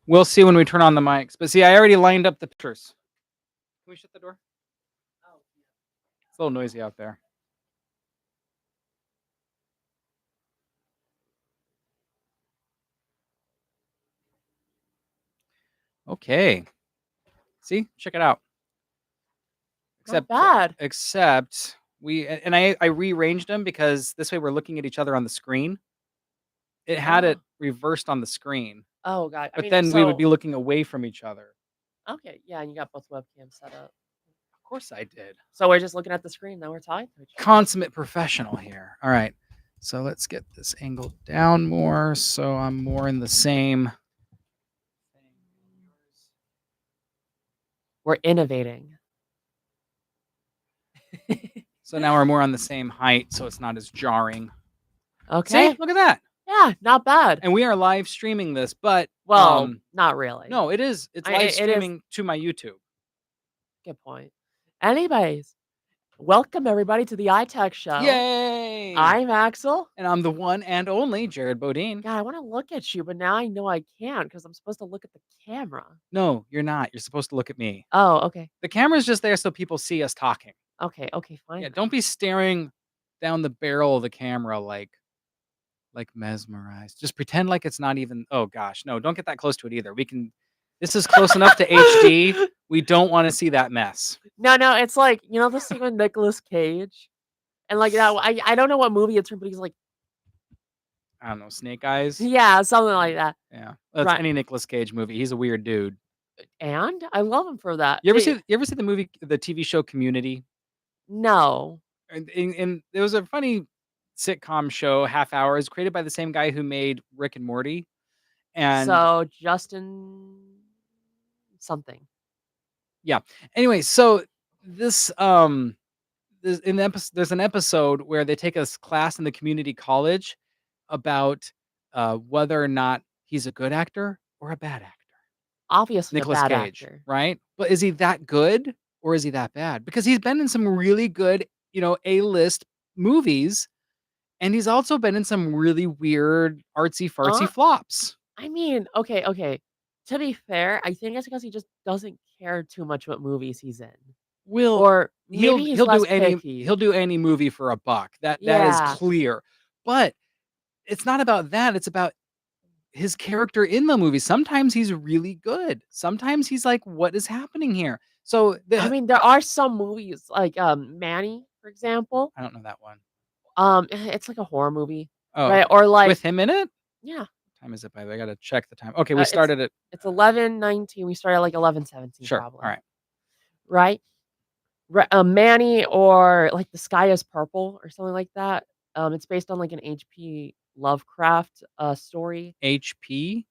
We'll see when we turn on the mics. But see, I already lined up the pictures. Can we shut the door? Oh, yeah. It's a little noisy out there. Okay. See, check it out. Not bad. Except I rearranged them because this way we're looking at each other on the screen. It had it reversed on the screen. Oh god. But then we would be looking away from each other. Okay, yeah, and you got both webcams set up. Of course I did. So we're just looking at the screen, now we're talking to each other. Consummate professional here. All right. So let's get this angle down more so I'm more in the same. We're innovating. So now we're more on the same height, so it's not as jarring. Okay. See, look at that. Yeah, not bad. And we are live streaming this, but not really. No, it is. It's live streaming to my YouTube. Good point. Anyways, welcome everybody to the iTech show. Yay! I'm Axel. And I'm the one and only Jared Bodine. God, I want to look at you, but now I know I can't because I'm supposed to look at the camera. No, you're not. You're supposed to look at me. Oh, okay. The camera's just there so people see us talking. Okay, fine. Yeah, don't be staring down the barrel of the camera like mesmerized. Just pretend like it's not even. Oh gosh, no, don't get that close to it either. This is close enough to HD. We don't want to see that mess. No, it's like, you know the scene with Nicolas Cage? And like that, I don't know what movie it's from, but he's like, I don't know, Snake Eyes? Yeah, something like that. Yeah. That's any Nicolas Cage movie. He's a weird dude. And I love him for that. You ever see the TV show Community? No. And there was a funny sitcom show, Half Hours, created by the same guy who made Rick and Morty. And so Justin something. Yeah. Anyway, so this there's an episode where they take a class in the community college about whether or not he's a good actor or a bad actor. Obviously Nicolas a bad Cage, actor. Right? But is he that good or is he that bad? Because he's been in some really good, A-list movies, and he's also been in some really weird artsy fartsy flops. I mean, okay. To be fair, I think it's because he just doesn't care too much what movies he's in. Or maybe he'll do any movie for a buck. That is clear. But it's not about that. It's about his character in the movie. Sometimes he's really good. Sometimes he's like, what is happening here? So I mean, there are some movies like Manny, for example. I don't know that one. It's like a horror movie. Oh, right? Or like with him in it? Yeah. What time is it, by the way? I gotta check the time. Okay, we started at it's 11:19. We started at like 11:17. Sure. Probably. All right. Right? Manny, or like The Sky is Purple or something like that. It's based on like an H.P. Lovecraft story. H.P.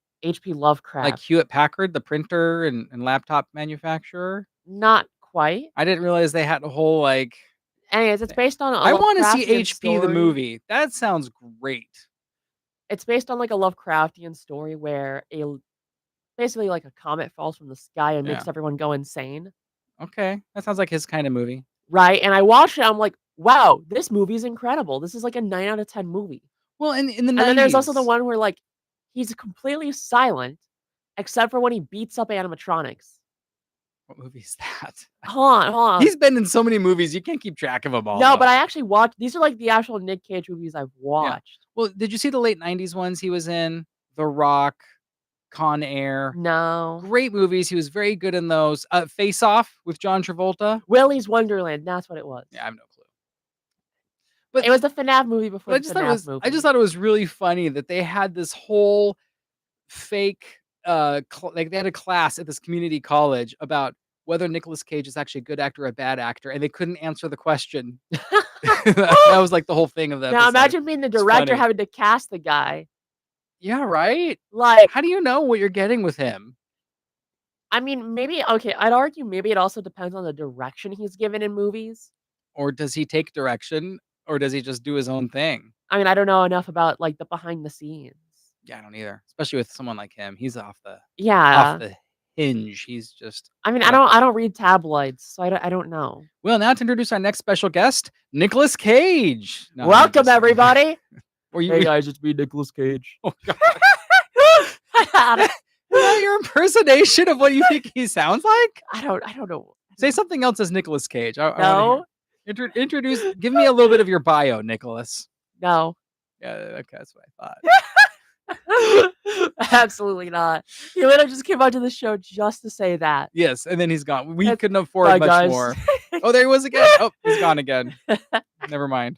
Lovecraft. Like Hewlett Packard, the printer and laptop manufacturer? Not quite. I didn't realize they had a whole like. Anyways, it's based on. I want to see H.P. the movie. That sounds great. It's based on like a Lovecraftian story where basically like a comet falls from the sky and makes everyone go insane. Okay, that sounds like his kind of movie. Right, and I watched it. I'm like, wow, this movie is incredible. This is like a 9 out of 10 movie. Well, in the 90s. And then there's also the one where like he's completely silent, except for when he beats up animatronics. What movie is that? Hold on. He's been in so many movies, you can't keep track of them all. No, but I actually watched. These are like the actual Nick Cage movies I've watched. Yeah. Well, did you see the late 90s ones he was in? The Rock, Con Air. No. Great movies. He was very good in those. Face Off with John Travolta. Willy's Wonderland. That's what it was. Yeah, I have no clue. But it was the FNAF movie before I the FNAF movie. I just thought it was really funny that they had this whole fake, like they had a class at this community college about whether Nicolas Cage is actually a good actor or a bad actor, and they couldn't answer the question. That was like the whole thing of that. Now imagine being the director having to cast the guy. Yeah, right? Like, how do you know what you're getting with him? I mean, maybe, okay, I'd argue maybe it also depends on the direction he's given in movies. Or does he take direction, or does he just do his own thing? I mean, I don't know enough about like the behind the scenes. Yeah, I don't either. Especially with someone like him. He's off the hinge. He's just. I mean, I don't read tabloids, so I don't know. Well, now to introduce our next special guest, Nicolas Cage. No, welcome everybody. Hey guys, it's me, Nicolas Cage. Oh, God. that your impersonation of what you think he sounds like? I don't know. Say something else as Nicolas Cage. I want to hear. No, Introduce. Give me a little bit of your bio, Nicholas. no. Yeah, okay, that's what I thought. Absolutely not. He literally just came onto the show just to say that. Yes, and then he's gone. We It's couldn't afford bye, much guys. more. Oh, there he was again. Oh, he's gone again. Never mind.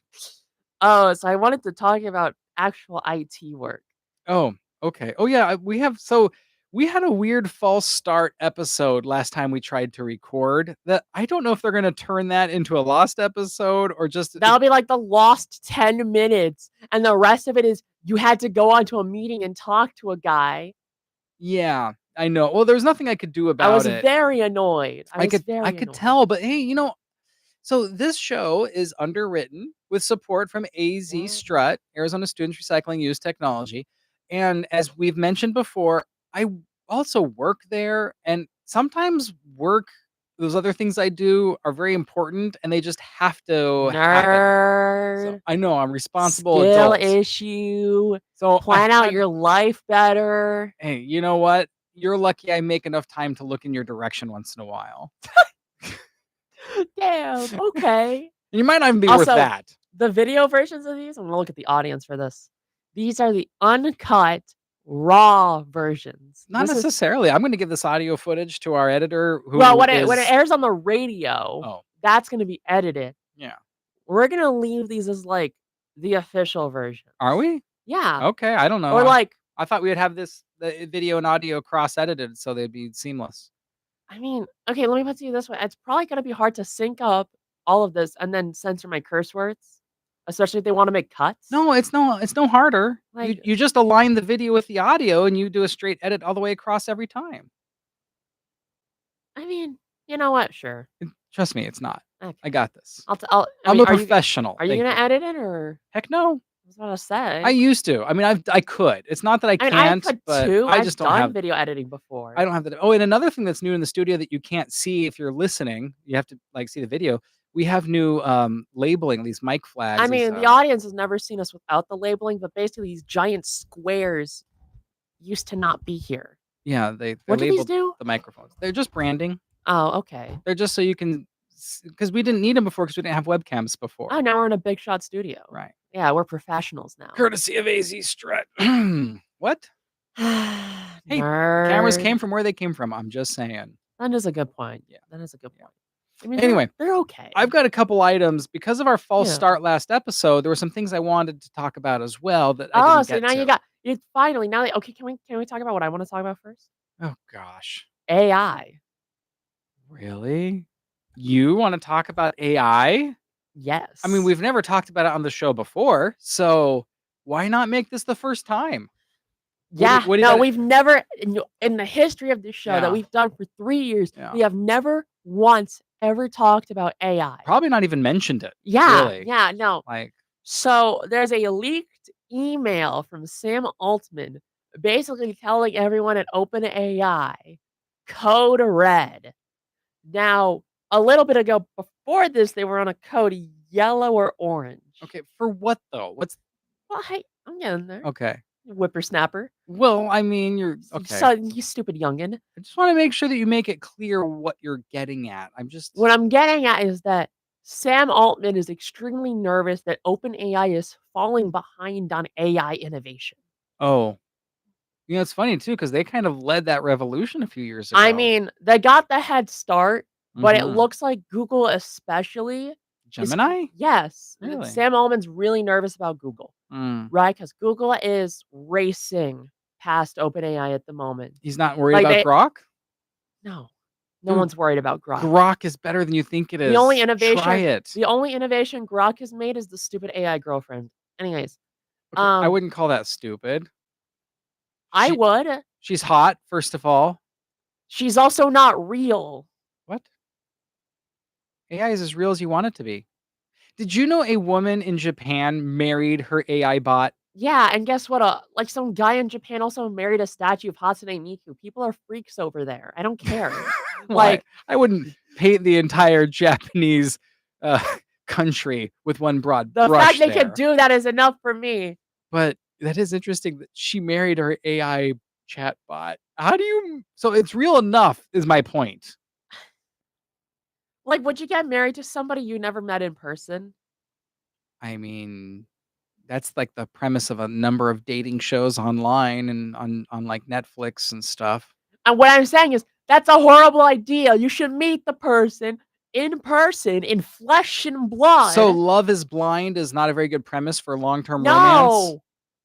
Oh, so I wanted to talk about actual IT work. Oh, okay. Oh, yeah. We had a weird false start episode last time we tried to record. That I don't know if they're going to turn that into a lost episode or just. That'll be like the lost 10 minutes, and the rest of it is you had to go onto a meeting and talk to a guy. Yeah, I know. Well, there's nothing I could do I was about it. very annoyed. I could tell, but hey, so this show is underwritten with support from AZ What? Strut, Arizona Students Recycling Use Technology. And as we've mentioned before, I also work there, and sometimes those other things I do are very important and they just have to happen. So Nerd. I know I'm responsible Skill adult. issue. So Plan out your life better. hey, you know what? You're lucky I make enough time to look in your direction once in a while. Damn. Okay. You might not even be worth Also, that. the video versions of these, I'm gonna look at the audience for this. These are the uncut, raw versions. Not This is necessarily. I'm gonna give this audio footage to our editor well, who when it is airs on the radio, oh, that's gonna be edited. yeah. We're gonna leave these as like the official version. Are we? Yeah. Okay, I don't know. Or like, I thought we would have the video and audio cross-edited so they'd be seamless. I mean, okay, let me put it to you this way. It's probably gonna be hard to sync up all of this and then censor my curse words, especially if they want to make cuts. No, it's no harder. Like, You just align the video with the audio and you do a straight edit all the way across every time. I mean, you know what? Sure. Trust me, it's not. Okay. I got this. I I'm mean, a professional. are you Thank gonna you. edit it or? Heck no. I was about to say. I used to. I mean, I could. It's not that I I mean, I can't, could but too. I I've just don't done have video editing before. I don't have the. Oh, and another thing that's new in the studio that you can't see if you're listening, you have to like see the video. We have new labeling, these mic flags. I mean, the audience has never seen us without the labeling, but basically these giant squares used to not be here. Yeah, they What do these labeled do? the microphones. They're just branding. Oh, okay. They're just so you can, because we didn't need them before because we didn't have webcams before. Oh, now we're in a big shot studio. Right. Yeah, we're professionals now. Courtesy of AZ Strut. What? Hey, Nerd. cameras came from where they came from. I'm just saying. That is a good point. Yeah. That is a good Yeah. point. I mean, Anyway, they're okay. I've got a couple items because of our false Yeah. start last episode. There were some things I wanted to talk about as well that I Oh, didn't so get now to. you finally now. Okay, can we talk about what I want to talk about first? Oh gosh. AI. Really? You want to talk about AI? Yes. I mean, we've never talked about it on the show before, so why not make this the first time? Yeah, what do you no, gotta- we've never in the history of this show Yeah. that we've done for 3 years, Yeah. we have never once ever talked about AI. Probably not even mentioned it. Yeah, Really. yeah, no. Like, So there's a leaked email from Sam Altman basically telling everyone at OpenAI, code red. Now, a little bit ago before this, they were on a code yellow or orange. okay, for what though? What's Well, hey, I'm getting there. okay? Whippersnapper. Well, I mean, you're okay. So, you stupid youngin. I just want to make sure that you make it clear what you're getting at. I'm just What I'm getting at is that Sam Altman is extremely nervous that OpenAI is falling behind on AI innovation. oh, it's funny too because they kind of led that revolution a few years ago. I mean, they got the head start, but it Mhm. looks like Google especially Gemini. yes. Really? Sam Altman's really nervous about Google, Mm. right? Because Google is racing past OpenAI at the moment. He's not worried Like, about they Grok. No. No Dude, one's worried about Grok. Grok is better than you think it is. The only innovation Try it. the only innovation Grok has made is the stupid AI girlfriend. Anyways, Okay, I wouldn't call that stupid. I She- would. She's hot, first of all. She's also not real. What? AI is as real as you want it to be. Did you know a woman in Japan married her AI bot? Yeah, and guess what? Like some guy in Japan also married a statue of Hatsune Miku. People are freaks over there. I don't care. Like, I wouldn't paint the entire Japanese country with one broad the brush fact they there. can do that is enough for me. But that is interesting that she married her AI chat bot. How do you so it's real enough is my point. Like, would you get married to somebody you never met in person? I mean, that's like the premise of a number of dating shows online and on like Netflix and stuff. And what I'm saying is that's a horrible idea. You should meet the person, in flesh and So blood. Love is Blind is not a very good premise for long-term romance? No.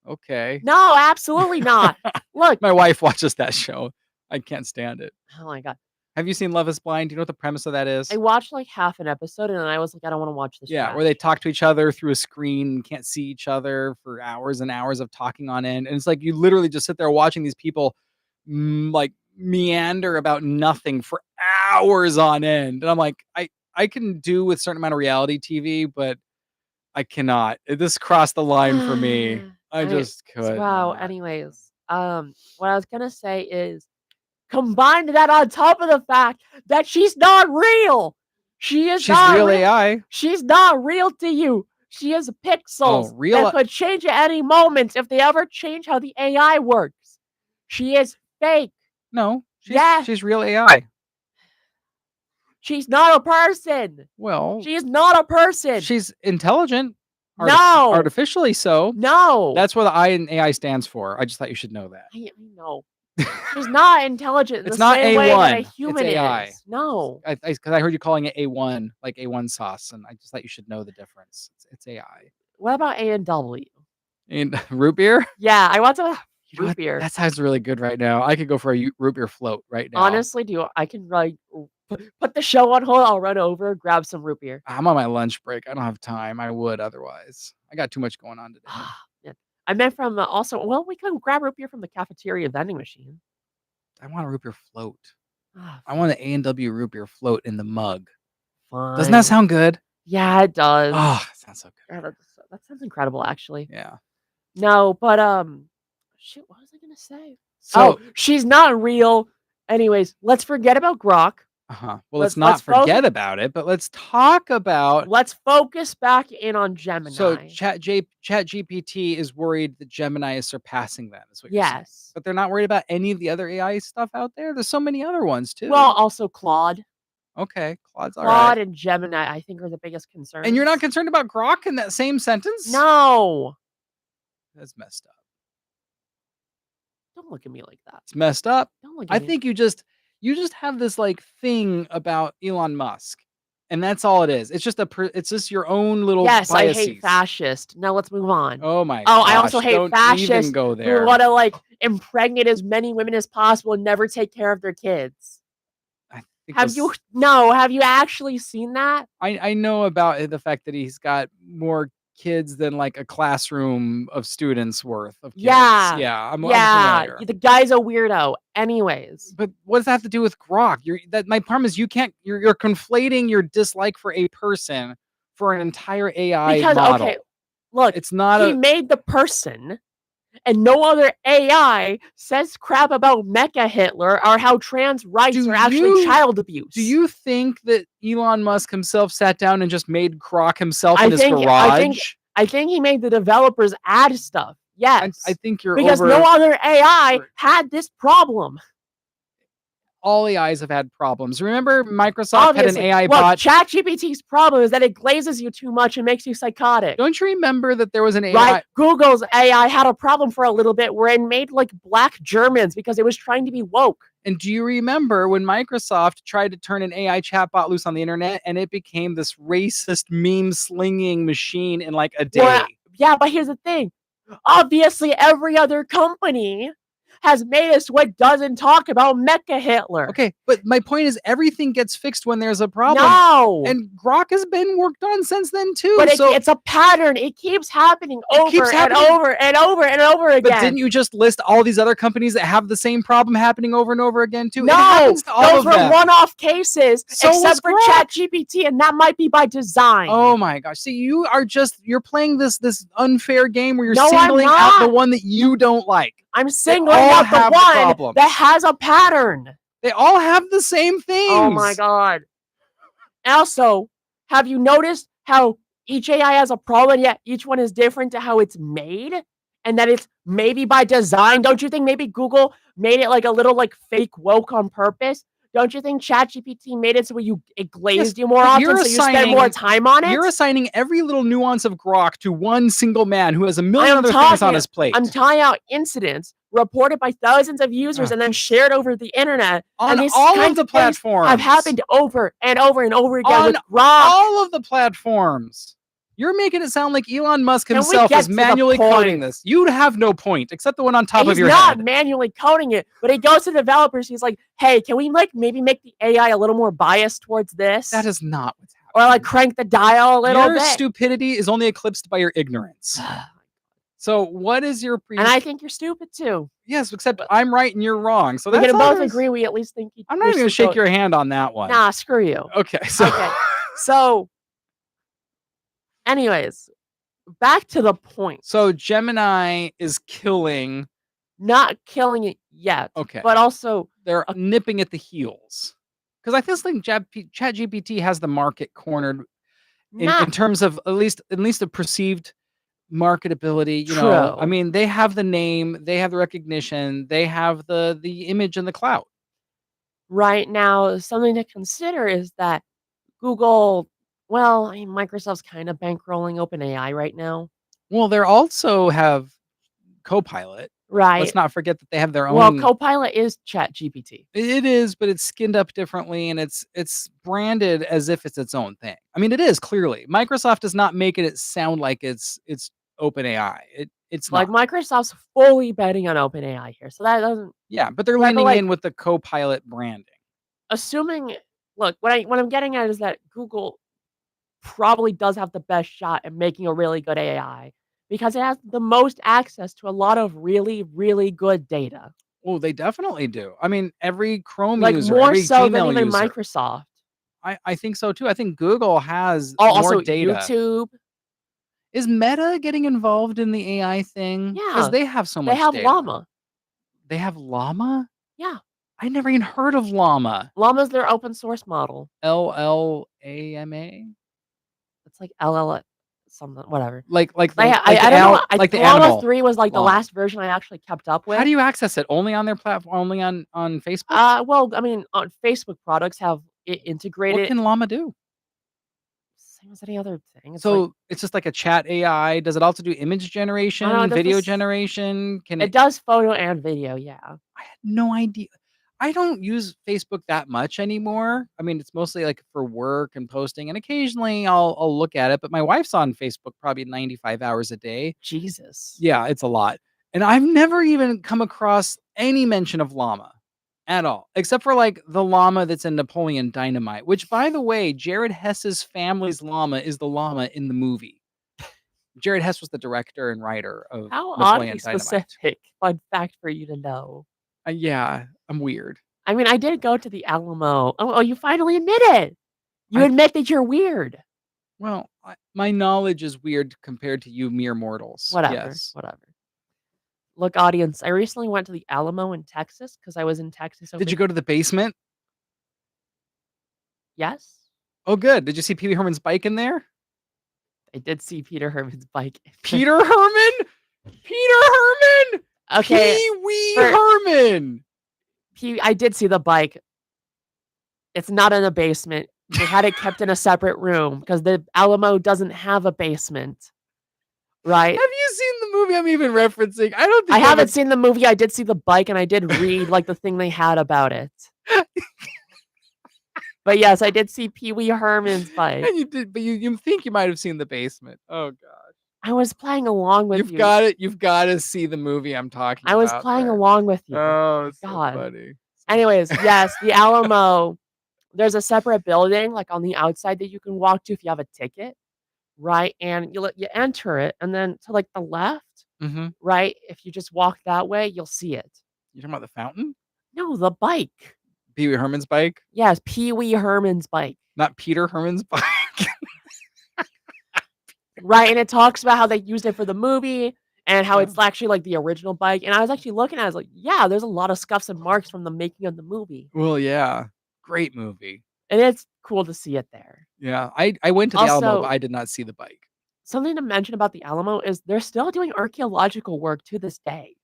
Okay. No, absolutely not. Look. My wife watches that show. I can't stand it. Oh my god. Have you seen Love is Blind? Do you know what the premise of that I is? watched, like, half an episode, and then I was like, "I don't wanna watch this Yeah, where they trash." talk to each other through a screen, can't see each other for hours and hours of talking on end, and it's like you literally just sit there watching these people, like, meander about nothing for hours on end, and I'm like, I can do with certain amount of reality TV, but I cannot. This crossed the line for me. I I just s could wow, not. anyways, what I was gonna say is combine that on top of the fact that she's not real. She is She's not real real. AI. She's not real to you. She is Oh, pixels that real could change at any moment if they ever change how the AI works. She is fake. no, Yeah, she's real AI. she's not a person. Well, She is not a person. she's intelligent, No. artificially so. No. That's what the I in AI stands for. I just thought you should know that. I know. She's not intelligent in the It's not same way that a A1, it's human AI. is. No. Because I heard you calling it A1, like A1 sauce, and I just thought you should know the difference. It's AI. What about A and W? And root beer? Yeah, I want some You know root what? beer. That sounds really good right now. I could go for a root beer float right now. Honestly, I can, like, put the show on hold, I'll run over, grab some root beer. I'm on my lunch break. I don't have time. I would otherwise. I got too much going on today. Yeah. I meant from, also well, we could grab root beer from the cafeteria vending machine. I want a root beer float. Ah, I want an A&W root beer float in the mug. Doesn't that fine. sound good? Yeah, it does. Oh, sounds so good. Yeah, that sounds incredible, actually. Yeah. No, but, shoot, what was I gonna say? Oh, So she's not real. Anyways, let's forget about Grok. uh-huh. Well, let's Let's not let's forget focus about it, but let's talk about let's focus back in on so Gemini. ChatGPT is worried that Gemini is surpassing them, is what you're saying. Yes. But they're not worried about any of the other AI stuff out there? There's so many other ones Well, too. also Claude. Okay, Claude's alright. Claude and Gemini, I think, are the biggest And you're not concerns. concerned about Grok in that same sentence? No. That's messed up. Don't look at me like that. It's messed up. Don't look I at me. think you just have this, like, thing about Elon Musk, and that's all it is. It's just your own little Yes, I hate biases. fascist. Now let's move on. Oh my Oh, I also gosh, hate don't even fascists go who there. wanna, like, impregnate as many women as possible and never take care of their kids. I think Have you have you actually seen that? I know about the fact that he's got more kids than, like, a classroom of students worth of kids. Yeah. Yeah, I'm Yeah, familiar. the guy's a weirdo. Anyways. But what does that have to do with Grok? My problem is you're conflating your dislike for a person for an entire AI Because, okay, model. look, It's not he a made the person, and no other AI says crap about Mecha Hitler or how trans rights do are actually you child abuse. do you think that Elon Musk himself sat down and just made Grok himself I in his think garage? I think he made the developers add stuff. I Yes. think you're Because over no other AI for had this problem. all AIs have had problems. Remember Microsoft had an Obviously. AI Look, bot. ChatGPT's problem is that it glazes you too much and makes you psychotic. Don't you remember that there was an AI Right? Google's AI had a problem for a little bit where it made, like, black Germans because it was trying to be woke. and do you remember when Microsoft tried to turn an AI chatbot loose on the internet and it became this racist meme slinging machine in like a Well, day? yeah, but here's the thing. Obviously, every other company has made a switch doesn't talk about Mecha Hitler. Okay, but my point is everything gets fixed when there's a problem. No. And Grok has been worked on since then too. But so it's a pattern. It keeps happening over keeps and happening. over and over and over again. But didn't you just list all these other companies that have the same problem happening over and over again too? No, it happens to all those of were them. one-off cases, So was except for Grok. ChatGPT, and that might be by design. Oh my gosh. See, you're playing this unfair game where you're No, I'm singling out the not. one that you don't like. I'm singling all out the have the one problems. that has a pattern. They all have the same things. Oh my god. Also, have you noticed how each AI has a problem, yet each one is different to how it's made? and that it's maybe by design. Don't you think maybe Google made it like a little like fake woke on purpose? Don't you think ChatGPT made it so it Yes, glazed you more but often so you spend more time on you're it? assigning every little nuance of grok to one single man who has a million I'm other things on talking his plate. I'm tying out incidents reported by thousands of users Ugh. and then shared over the internet, On and these all of kinds the of things have platforms. happened over and over and over again On with Grok. all of the platforms. You're making it sound like Elon Musk Can we himself is get to the manually coding point? this. You have no point except the one on top of He's your not head. manually coding it, but he goes to developers. He's like, "Hey, can we like maybe make the AI a little more biased towards That this, is not what's or like happening. crank the dial a little Your bit?" stupidity is only eclipsed by your ignorance. So what is your And I think you're stupid too. Yes, except But I'm right and you're wrong. So we that's can all both there's. agree. We at least think I'm not you're even gonna shake stupid. your hand on that one. Nah, screw you. Okay, so Okay. So, anyways, back to the point. so Gemini is killing. Not killing it yet, Okay, but also they're a nipping at the heels because I think ChatGPT has the market cornered in not terms of at least the perceived marketability. I true. mean, they have the name, they have the recognition, they have the image and the clout. Right now, something to consider is that Google, well, I mean, Microsoft's kind of bankrolling OpenAI right now, Well, they also have Copilot. Let's right? not forget that they have their Well, own. Copilot is ChatGPT. It is, but it's skinned up differently and it's branded as if it's its own thing. I mean, it is clearly. Microsoft is not making it sound like it's OpenAI. It's Like not. Microsoft's fully betting on OpenAI here, so that doesn't. Yeah, but they're Right, but leaning like in with the Copilot branding. assuming, look, what I'm getting at is that Google probably does have the best shot at making a really good AI because it has the most access to a lot of really, really good data. Oh, they definitely do. I mean, every Chrome Like user, more every so than Gmail even user. Microsoft. I think so too. I think Google has Oh, more also data. YouTube. Is Meta getting involved in the AI thing? Because Yeah. they have so They much have data. Llama. They have Llama? Yeah. I never even heard of Llama. Llama's their open source model. LLAMA? It's like LL something, whatever. Like But the yeah, like the I don't know. al like the Llama animal 3 was like the llama. last version I actually kept up How with. do you access it? Only on their platform? Only on Facebook? Well, I mean, on Facebook products have it What integrated. can Llama do? Same as any other thing. It's like So, it's just like a chat AI. Does it also do image I don't know. generation, It does video this. generation? Can It it does photo and video. Yeah. I had no idea. I don't use Facebook that much anymore. I mean, it's mostly like for work and posting, and occasionally I'll look at it, but my wife's on Facebook probably 95 hours a day. Jesus. Yeah, it's a lot. And I've never even come across any mention of llama at all, except for like the llama that's in Napoleon Dynamite, which by the way, Jared Hess's family's llama is the llama in the movie. Jared Hess was the director and writer of How oddly Napoleon Dynamite. specific. Fun fact for you to know. Yeah, I'm weird. I mean, I did go to the Alamo. Oh, you finally admit it. You I admit that you're weird. Well, my knowledge is weird compared to you mere mortals. Whatever. Yes. Whatever. Look, audience, I recently went to the Alamo in Texas because I was in Texas Did over. you go to the basement? Yes, Oh, good. Did you see Pee Wee Herman's bike in there? I did see Peter Herman's bike. Peter Herman? Peter Herman? Okay, Pee Wee for Herman. I did see the bike. It's not in a basement. They had it kept in a separate room because the Alamo doesn't have a basement, Have right? you seen the movie I'm even referencing? I don't I think you haven't ever. seen the movie. I did see the bike and I did read like the thing they had about it. But yes, I did see Pee Wee Herman's bike. And you did, but you think you might have seen the basement. Oh god. I was playing along with You've you. got it. You've got to see the movie I'm talking I was about playing there. along with you. Oh, My it's so God. funny. Anyways, yes, the Alamo, there's a separate building like on the outside that you can walk to if you have a ticket, right? And you enter it, and then to like the left, Mm-hmm. right? If you just walk that way, you'll see it. You talking about the fountain? No, the bike. Pee Wee Herman's bike? Yes, Pee Wee Herman's bike. Not Peter Herman's bike. Right, and it talks about how they used it for the movie and how Yeah. it's actually like the original bike. And I was actually looking at it, I was like, yeah, there's a lot of scuffs and marks from the making of the movie. Well, yeah. Great movie. And it's cool to see it there. Yeah. I went to the Alamo, but Also, I did not see the bike. something to mention about the Alamo is they're still doing archaeological work to this day.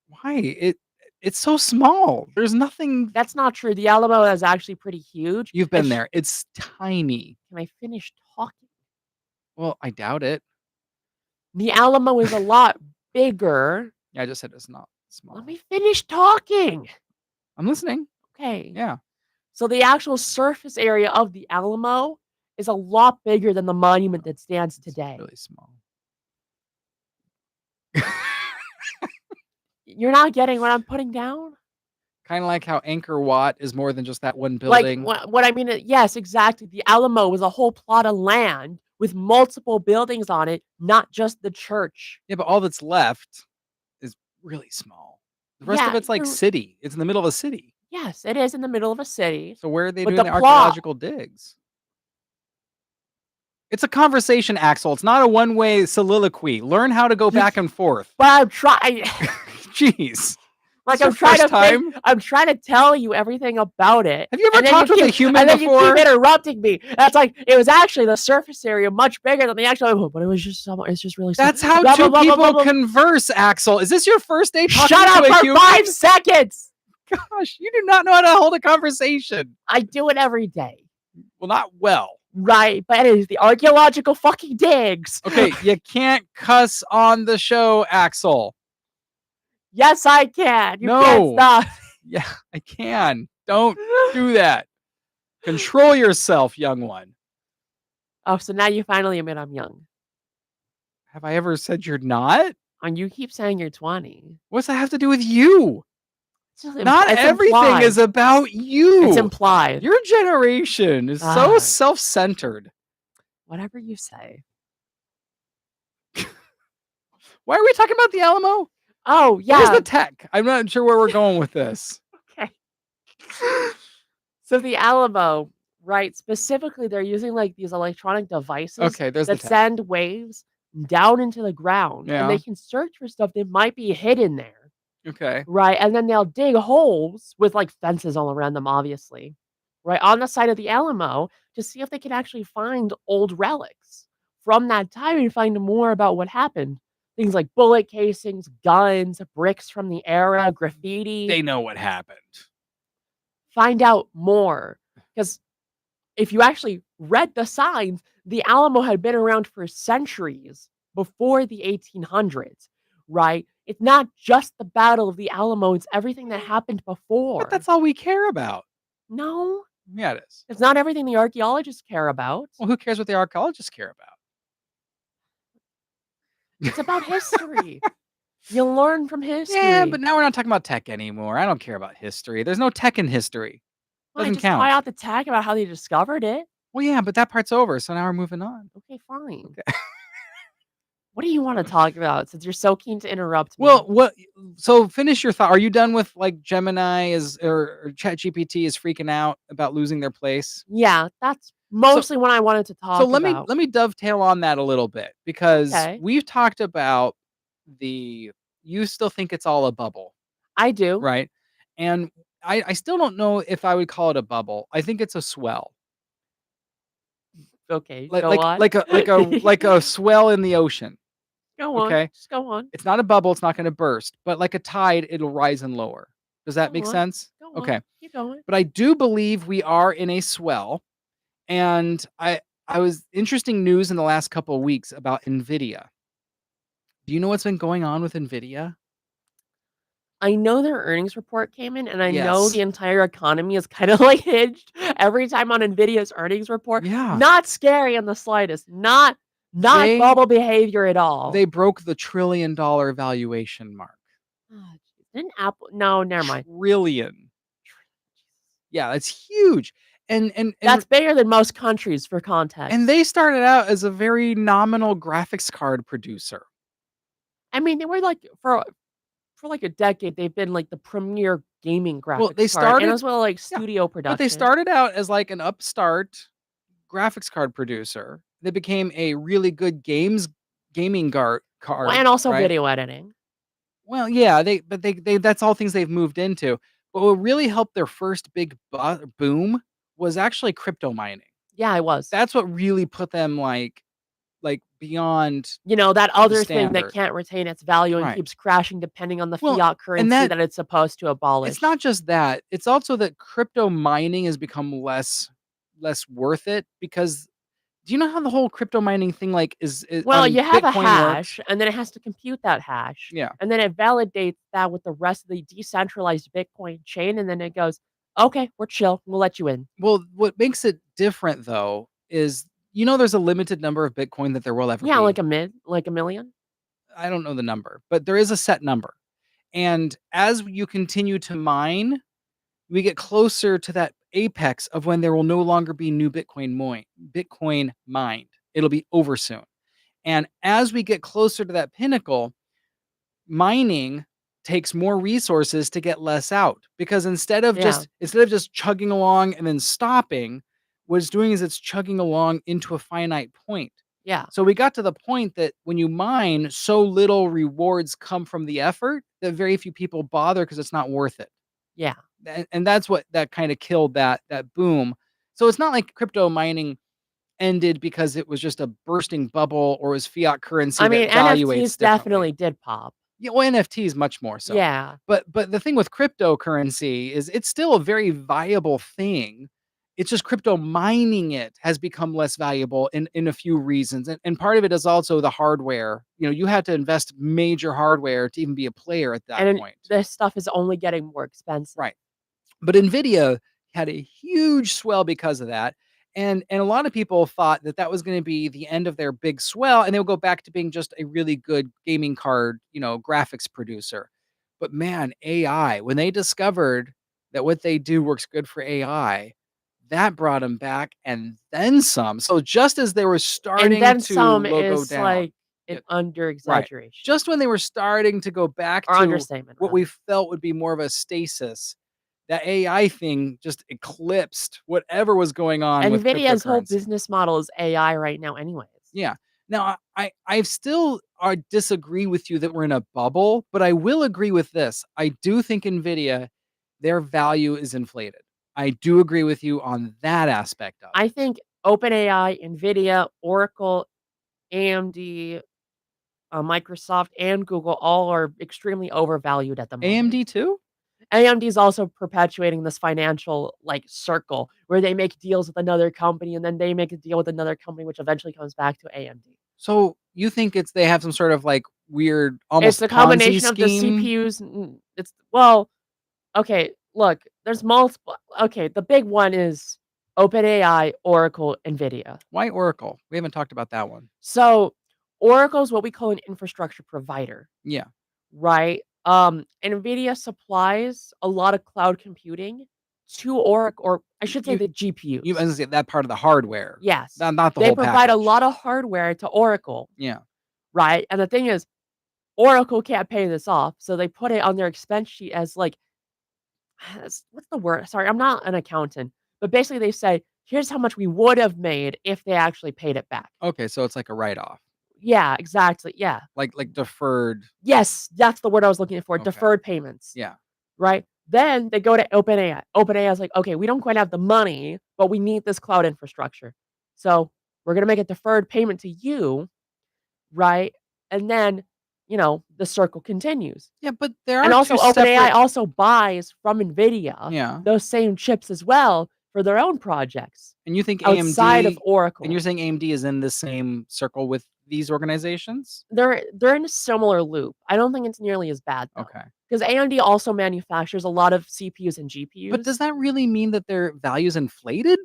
Why? It's so small. There's nothing. That's not true. The Alamo is actually pretty huge. You've been there. It's tiny. Can I finish talking? Well, I doubt it. The Alamo is a lot bigger. Yeah, I just said it's not Let small. me finish talking. I'm listening. Okay. Yeah. So the actual surface area of the Alamo is a lot bigger than the monument that stands It's today. really small. You're not getting what I'm putting down? Kinda like how Angkor Wat is more than just that one Like, building. what I mean yes, exactly. The Alamo was a whole plot of land with multiple buildings on it, not just the church. Yeah, but all that's left is really small. The rest of Yeah, it's like you're city. It's in the middle of a city. yes, it is in the middle of a city, So where are they but doing the the plot archaeological digs? It's a conversation, Axel. It's not a one-way soliloquy. Learn how to go back and forth. but I'm trying Jeez. like, This your first time? I'm trying to tell you everything about it, Have you ever and then talked with a human and then you before? keep interrupting me. That's like, it was actually the surface area much bigger than the actual but it was just so it's just really small. That's how Blah, blah, two blah, blah, blah, people blah. converse, Axel. Is this your first day talking Shut up to a for human? 5 seconds! Gosh, you do not know how to hold a conversation. I do it every day. Well, not well. Right, but it is the archaeological fucking digs. Okay, you can't cuss on the show, Axel. Yes, I can. You No. can't stop. Yeah, I can. Don't do that. Control yourself, young one. Oh, so now you finally admit I'm young. Have I ever said you're not? And you keep saying you're 20. What's that have to do with you? It's just Not it's everything implied. is about you. It's implied. Your generation is so Ah. self-centered. Whatever you say. Why are we talking about the Alamo? Oh, yeah. Where's the tech? I'm not sure where we're going with this. Okay. So the Alamo, right? Specifically, they're using like these electronic devices Okay, there's the that tech. send waves down into the ground, and they Yeah. can search for stuff that might be hidden there, Okay. right? And then they'll dig holes with like fences all around them, obviously, right on the side of the Alamo to see if they can actually find old relics from that time and find more about what happened. Things like bullet casings, guns, bricks from the era, graffiti. They know what happened. Find out more. Because if you actually read the signs, the Alamo had been around for centuries before the 1800s, right? It's not just the Battle of the Alamo, it's everything that happened before. But that's all we care about. No, Yeah, it is. it's not everything the archaeologists care about. Well, who cares what the archaeologists care about? It's about history. You learn from history. Yeah, but now we're not talking about tech anymore. I don't care about history. There's no tech in history. Why, Doesn't just count. try out the tag about how they discovered it. Well, yeah, but that part's over. So now we're moving on. Okay, fine. Okay. What do you want to talk about since you're so keen to interrupt me? Well, what? So finish your thought. Are you done with like Gemini or ChatGPT is freaking out about losing their place? Yeah, that's mostly what I wanted to talk So about. let me dovetail on that a little bit because Okay. we've talked about you still think it's all a bubble, I do. right? And I still don't know if I would call it a bubble. I think it's a swell. Okay, Like go like on. like a like a swell in the ocean. Go on. Okay? Just go on. It's not a bubble, it's not gonna burst, but like a tide, it'll rise and lower. Does that Go make on. sense? Go Okay. on. Keep going. But I do believe we are in a swell, and I was interesting news in the last couple of weeks about Nvidia. Do you know what's been going on with Nvidia? I know their earnings report came in, and I know Yes. the entire economy is kind of like hinged every time on Nvidia's earnings report. Yeah. Not scary in the slightest. Not They bubble behavior at all. they broke the $1 trillion valuation mark. Oh, jeez. Didn't Apple? No, never mind. Trillion. Yeah, that's huge. And That's bigger than most countries for context. and they started out as a very nominal graphics card producer. I mean, they were like for like a decade, they've been like the premier gaming graphics Well, they card, started and as well like yeah, studio production. but they started out as like an upstart graphics card producer. They became a really good gaming card, and also right? video editing. Well, yeah, they that's all things they've moved into. But what really helped their first big boom was actually crypto mining. Yeah, I was. That's what really put them like like, beyond That the other thing that standard. can't retain its value and Right. keeps crashing depending on the Well, fiat and currency that that it's supposed to it's abolish. not just that, it's also that crypto mining has become less worth it because do you know how the whole crypto mining thing, like, is Well, on you have a Bitcoin works? hash, and then it has to compute that hash, Yeah. and then it validates that with the rest of the decentralized Bitcoin chain, and then it goes, "Okay, we're chill. We'll let you in." Well, what makes it different, though, is there's a limited number of Bitcoin that there will ever Yeah, be. like a million. I don't know the number, but there is a set number. And as you continue to mine, we get closer to that apex of when there will no longer be new Bitcoin mined. It'll be over soon. And as we get closer to that pinnacle, mining takes more resources to get less out because Yeah, instead of just chugging along and then stopping, what it's doing is it's chugging along into a finite point. yeah, So we got to the point that when you mine, so little rewards come from the effort that very few people bother because it's not worth it. yeah. And that's what that kind of killed that boom. So it's not like crypto mining ended because it was just a bursting bubble or was fiat currency I that mean, valuates NFTs differently. definitely did pop. Yeah, well, NFTs much more so. Yeah. But the thing with cryptocurrency is it's still a very viable thing. It's just crypto mining it has become less valuable in a few reasons. And part of it is also the hardware. You had to invest major hardware to even be a player at that And point. this stuff is only getting more expensive. Right. But NVIDIA had a huge swell because of that, and a lot of people thought that that was gonna be the end of their big swell, and they'll go back to being just a really good gaming card, graphics producer. But man, AI, when they discovered that what they do works good for AI, that brought them back and then some. So just as they were And starting then to some logo is down, like an yeah, under right. exaggeration Just when they were starting to go back or to understatement what we rather. felt would be more of a stasis, that AI thing just eclipsed whatever was going on with Nvidia's whole cryptocurrency. business model is AI right now anyways. Yeah. Now, I still disagree with you that we're in a bubble, but I will agree with this. I do think Nvidia, their value is inflated. I do agree with you on that aspect of I it. think OpenAI, Nvidia, Oracle, AMD, Microsoft, and Google all are extremely overvalued at the moment. AMD too? AMD is also perpetuating this financial like circle where they make deals with another company and then they make a deal with another company, which eventually comes back to AMD. So you think they have some sort of like weird, It's almost the Ponzi combination of the scheme? CPUs. It's well, okay. Look, there's multiple. Okay, the big one is OpenAI, Oracle, Nvidia. Why Oracle? We haven't talked about that one. So Oracle is what we call an infrastructure provider, Yeah. right? NVIDIA supplies a lot of cloud computing to Oracle, or I should say You the you GPUs. as I say that part of the hardware, Yes, not the they whole provide a package. lot of hardware to Oracle, Yeah. right? And the thing is, Oracle can't pay this off, so they put it on their expense sheet as like, what's the word? Sorry, I'm not an accountant, but basically they say, here's how much we would have made if they actually paid it back. Okay, so it's like a write-off, Yeah, exactly. Yeah. like deferred. Yes, that's the word I was looking for, Okay. deferred payments, Yeah. right? Then they go to OpenAI. OpenAI is like, "Okay, we don't quite have the money, but we need this cloud infrastructure. So, we're gonna make a deferred payment to you," right? And then, the circle continues. Yeah, but there And are also 2 OpenAI separate. also buys from NVIDIA Yeah, those same chips as well for their own projects and you think outside of AMD and you're Oracle. saying AMD is in the same circle with these organizations? They're in a similar loop. I don't think it's nearly as bad though, Okay. because AMD also manufactures a lot of CPUs and But does GPUs. that really mean that their value's inflated?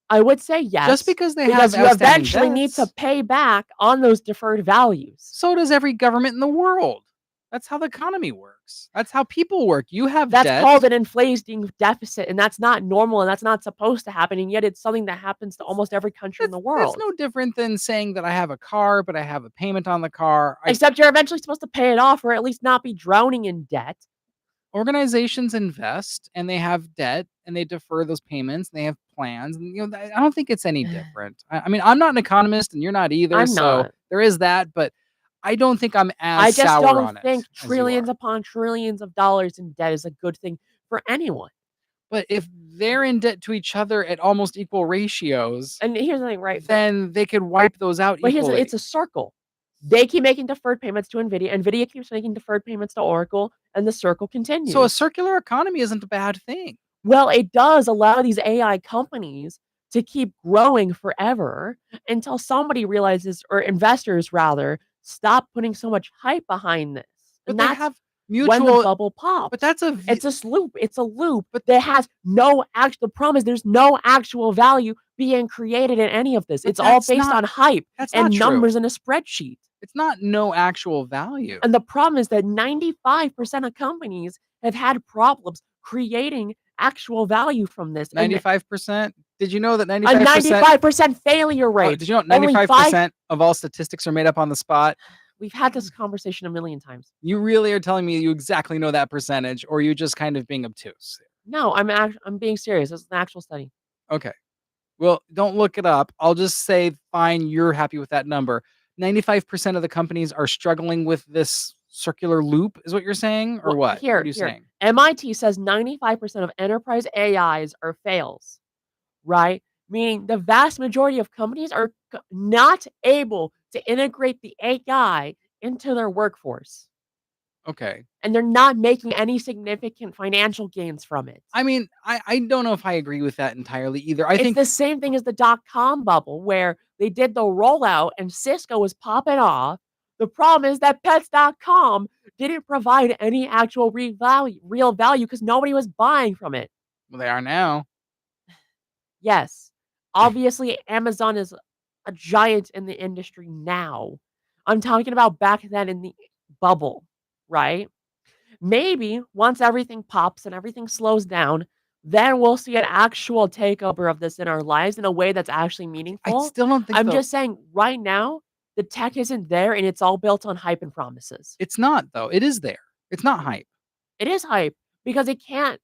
I would say Just yes, because they have because you outstanding eventually need to debts? pay back on those deferred values. So does every government in the world. That's how the economy works. That's how people work. You have That's debt. called an inflating deficit, and that's not normal, and that's not supposed to happen, and yet it's something that happens to It's almost every country in the that's world. no different than saying that I have a car, but I have a payment on the car. I Except you're eventually supposed to pay it off or at least not be drowning in debt. Organizations invest and they have debt and they defer those payments and they have plans and I don't think it's any different. I mean, I'm not an economist and you're not either, I'm so not. there is that, but I don't think I'm as I just sour don't on it think as you trillions are. upon trillions of dollars in debt is a good thing for anyone. But if they're in debt to each other at almost equal ratios, And here's the thing, right? then they could wipe those out But here's equally. it's a circle. They keep making deferred payments to NVIDIA. NVIDIA keeps making deferred payments to Oracle, and the circle So a continues. circular economy isn't a bad thing. Well, it does allow these AI companies to keep growing forever until somebody realizes, or investors rather, stop putting so much hype behind this. But And they that's have when the mutual bubble but pops. that's a v It's this loop. It's a loop but that has no actual. The problem is there's no actual value being created in any of this. but It's all based on hype that's not and true. numbers in a spreadsheet. It's not no actual value. And the problem is that 95% of companies have had problems creating actual value from this. And 95%? Did you know that a 95%? 95% failure Oh, rate. did you know Only 5 95% of all statistics are made up on the spot? We've had this conversation a million times. You really are telling me you exactly know that percentage, or are you just kind of being obtuse? No, I'm being serious. This is an actual study. Okay. Well, don't look it up. I'll just say, fine, you're happy with that number. 95% of the companies are struggling with this circular loop, is what you're saying? Or Well, what? What are here, you here. saying? MIT says 95% of enterprise AIs are fails, right? Meaning the vast majority of companies are not able to integrate the AI into their workforce. Okay. And they're not making any significant financial gains from it. I mean, I don't know if I agree with that entirely either. I It's think the same thing as the dot-com bubble where they did the rollout and Cisco was popping off. The problem is that pets.com didn't provide any actual real value because nobody was buying from it. well, they are now. Yes, obviously Amazon is a giant in the industry now. I'm talking about back then in the bubble, right? Maybe once everything pops and everything slows down, then we'll see an actual takeover of this in our lives in a way that's actually I meaningful. still don't think I'm though. just saying right now, the tech isn't there and it's all built on hype and promises. It's not though. It is there. It's not hype. It is hype because it can't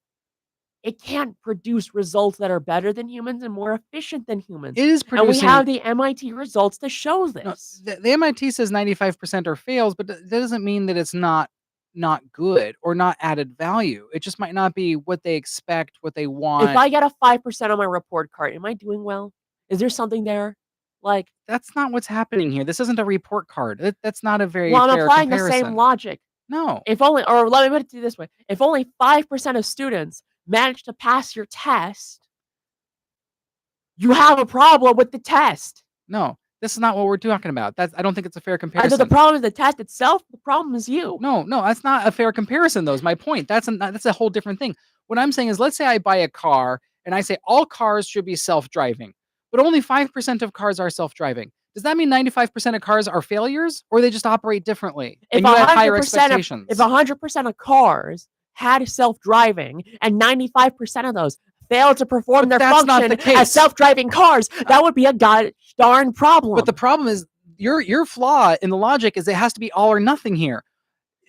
produce results that are better than humans and more efficient than humans. It is And we producing have the MIT results to show no, this. the MIT says 95% are fails, but that doesn't mean that it's not good or not added value. It just might not be what they expect, what they If want. I get a 5% on my report card, am I doing well? Is there something there? Like, That's not what's happening here. This isn't a report card. That's not a very well, I'm fair applying the same comparison. logic. No. If only, or let me put it this way, if only 5% of students manage to pass your test, you have a problem with the test. No. This is not what we're talking about. That's I don't think it's a fair Either the comparison. problem is the test itself, the problem is you. No, no, that's not a fair comparison though. Is my point. That's a whole different thing. What I'm saying is let's say I buy a car and I say all cars should be self-driving, but only 5% of cars are self-driving. Does that mean 95% of cars are failures or they just operate differently If and you had higher 100% of if expectations? 100% of cars had self-driving and 95% of those failed to perform But their that's not function the as case. self-driving cars, that would be a god darn But the problem. problem is your flaw in the logic is it has to be all or nothing here.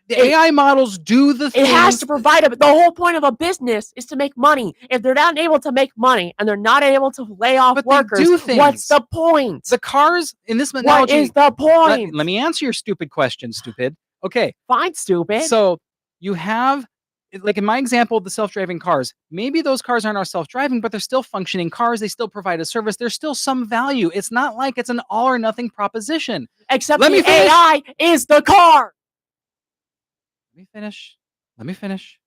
The It, AI models do the it has things, to provide the whole point of a business is to make money. If they're not able to make money and they're not able to lay off but they workers, do what's things. the point? The cars in this What is analogy, the point? let me answer your stupid question, stupid. Okay, Fine, stupid. so you have, like in my example, the self-driving cars. Maybe those cars aren't all self-driving, but they're still functioning cars. They still provide a service. There's still some value. It's not like it's an all or nothing proposition. Except Let the me finish. AI is the car. Let me finish. Let me finish.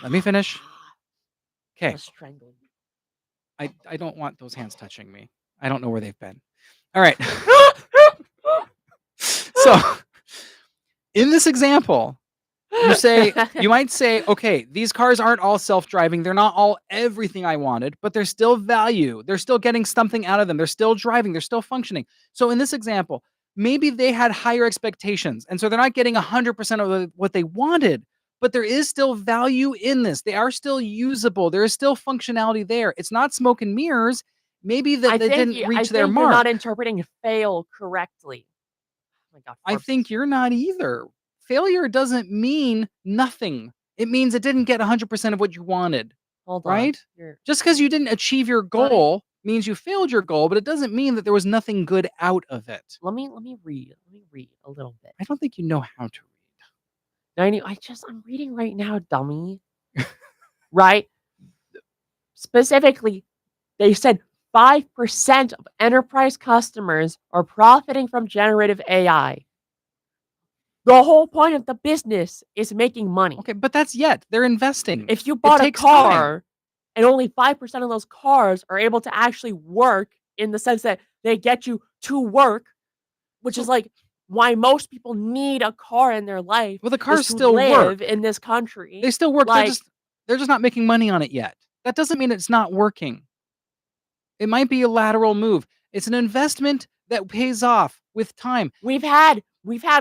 Let me finish. Okay. Strangling. I don't want those hands touching me. I don't know where they've been. All right. So in this example, you might say, okay, these cars aren't all self-driving. They're not all everything I wanted, but there's still value. They're still getting something out of them. They're still driving. They're still functioning. So in this example, maybe they had higher expectations. And so they're not getting 100% of what they wanted, but there is still value in this. They are still usable. There is still functionality there. It's not smoke and mirrors. Maybe that they didn't I reach their think you're not mark. interpreting fail correctly. Oh my god, I think you're not either. Failure doesn't mean nothing. It means it didn't get 100% of what you wanted, hold on. right? Just because you didn't achieve your goal means you failed your goal, but it doesn't mean that there was nothing good out of it. Let me read. Let me read a little bit. I don't think you know how to read. 90 I'm reading right now, dummy. Right? Specifically, they said 5% of enterprise customers are profiting from generative AI. The whole point of the business is making money. Okay, but that's yet. They're investing. If you It bought a takes time. car and only 5% of those cars are able to actually work in the sense that they get you to work, which is So, like why most people need a car in their life well, the is cars to still live work. in this country. They still work. Like, They're just not making money on it yet. That doesn't mean it's not working. It might be a lateral move. It's an investment that pays off with time. we've had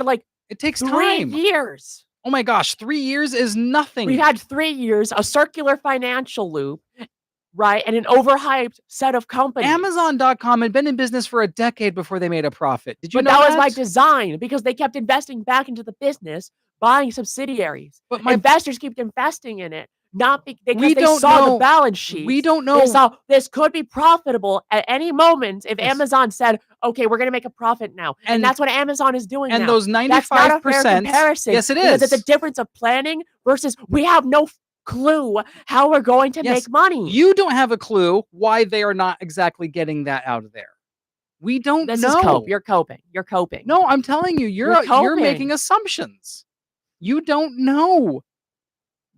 like It takes 3 time. years. Oh my gosh, 3 years is We've nothing. had 3 years, a circular financial loop, right? And an overhyped set of companies. Amazon.com had been in business for a decade before they made a profit. Did you But know that was by that? design because they kept investing back into the business, buying subsidiaries. But my Investors keep investing in it, not because we they don't saw the know. balance We sheets. don't They know. saw this could be profitable at any moment if Yes. Amazon said, "Okay, we're gonna make a profit now." And And that's what Amazon is doing and now. those That's not a fair 95%, comparison yes, it because it's a is. difference of planning versus we have no clue how we're going to Yes, make money. you don't have a clue why they are not exactly getting that out of there. We don't This is cope. know. You're coping. You're coping. No, I'm telling you, You're you're making coping. assumptions. You don't know.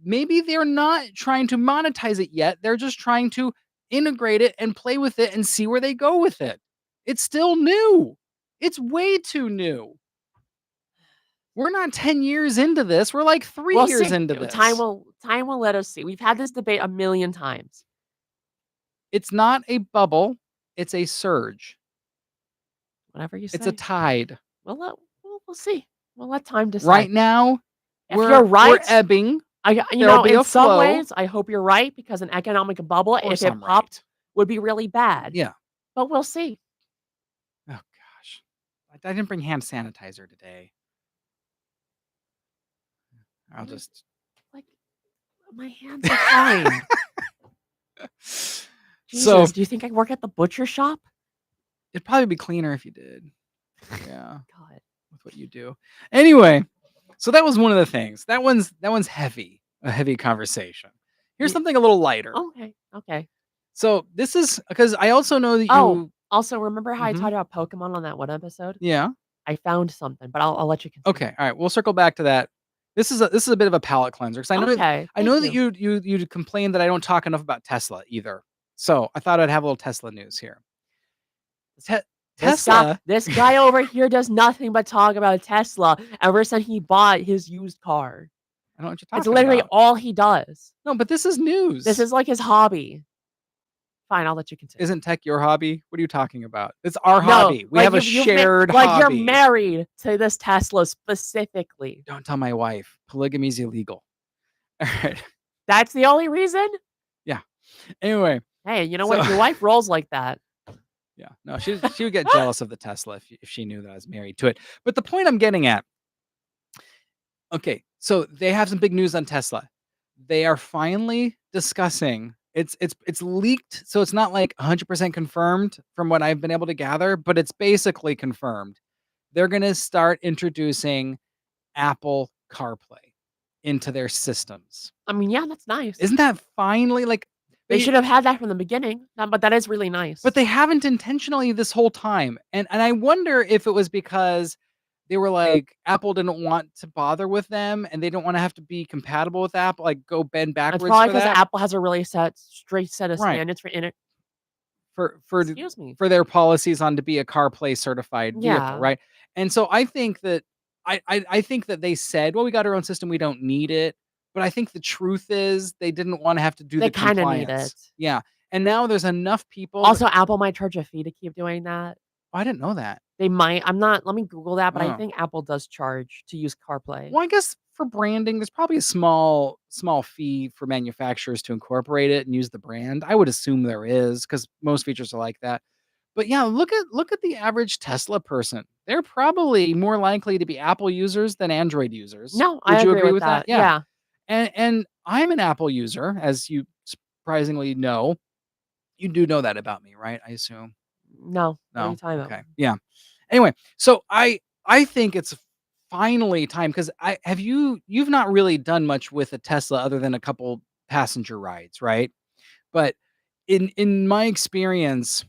Maybe they're not trying to monetize it yet. They're just trying to integrate it and play with it and see where they go with it. It's still new. It's way too new. We're not 10 years into this. We're like 3 We'll years see. into Time this. will time will let us see. We've had this debate a million times. It's not a bubble, it's a surge. Whatever you It's a say. tide. We'll see. We'll let time Right decide. now, If you're we're right, ebbing. I There'll be in a some flow. ways, I hope you're right because an economic bubble, Of if course it I'm popped, right. would be really bad. Yeah. But we'll see. Oh gosh. I didn't bring hand sanitizer today. I'll Really? just Like my hands are fine. So, Jesus, do you think I work at the butcher shop? it'd probably be cleaner if you did. Yeah, God. with what you do. Anyway, so that was one of the things. That one's heavy, a heavy conversation. Here's Ye something a little lighter. Okay. Okay. So this is because I also know that Oh, you. also remember how I Mhm, talked about Pokemon on that one episode? yeah. I found something, but I'll let you Okay. continue. All right. We'll circle back to that. This is a bit of a palate cleanser because Okay, I thank know that you. you complain that I don't talk enough about Tesla either. So I thought I'd have a little Tesla news here. Te- This guy Tesla. this guy over here does nothing but talk about Tesla ever since he bought his used car. I don't know what you're It's talking literally about. all he does. No, but this is This news. is like his hobby. Fine, I'll let you continue. Isn't tech your hobby? What are you talking about? It's our No, hobby. We like have a shared like you're hobby. married to this Tesla specifically. Don't tell my wife. Polygamy is illegal. All right. That's the only reason? Yeah. Anyway, Hey, you know so what? Your wife rolls like that. yeah, no, she would get jealous of the Tesla if she knew that I was married to it. But the point I'm getting at, okay, so they have some big news on Tesla. They are finally discussing. It's leaked, so it's not like 100% confirmed from what I've been able to gather, but it's basically confirmed. They're going to start introducing Apple CarPlay into their systems. I mean, yeah, that's nice. Isn't that finally like They they should have had that from the beginning, but that is really nice. but they haven't intentionally this whole time. And I wonder if it was because they were like Apple didn't want to bother with them and they don't want to have to be compatible with Apple, like go bend It's backwards probably for because that. Apple has a really straight set of Right. standards for inter For for excuse me. for their policies on to be a CarPlay certified vehicle, Yeah. right? And so I think that I think that they said, "Well, we got our own system, we don't need it." But I think the truth is they didn't wanna have to do They the kinda need compliance. it. Yeah, and now there's enough people that Also, Apple might charge a fee to keep doing that. oh, I didn't know that. They might. I'm not let me Google that, but I Oh. think Apple does charge to use CarPlay. Well, I guess for branding, there's probably a small fee for manufacturers to incorporate it and use the brand. I would assume there is because most features are like that. But yeah, look at the average Tesla person. They're probably more likely to be Apple users than Android users. No, I Would you agree agree with with that? that. Yeah. Yeah. And I'm an Apple user, as you surprisingly know. You do know that about me, right? I assume. No. What are you No. talking about? Okay. Yeah. Anyway, so I think it's finally time because you've not really done much with a Tesla other than a couple passenger rides, right? But in my experience,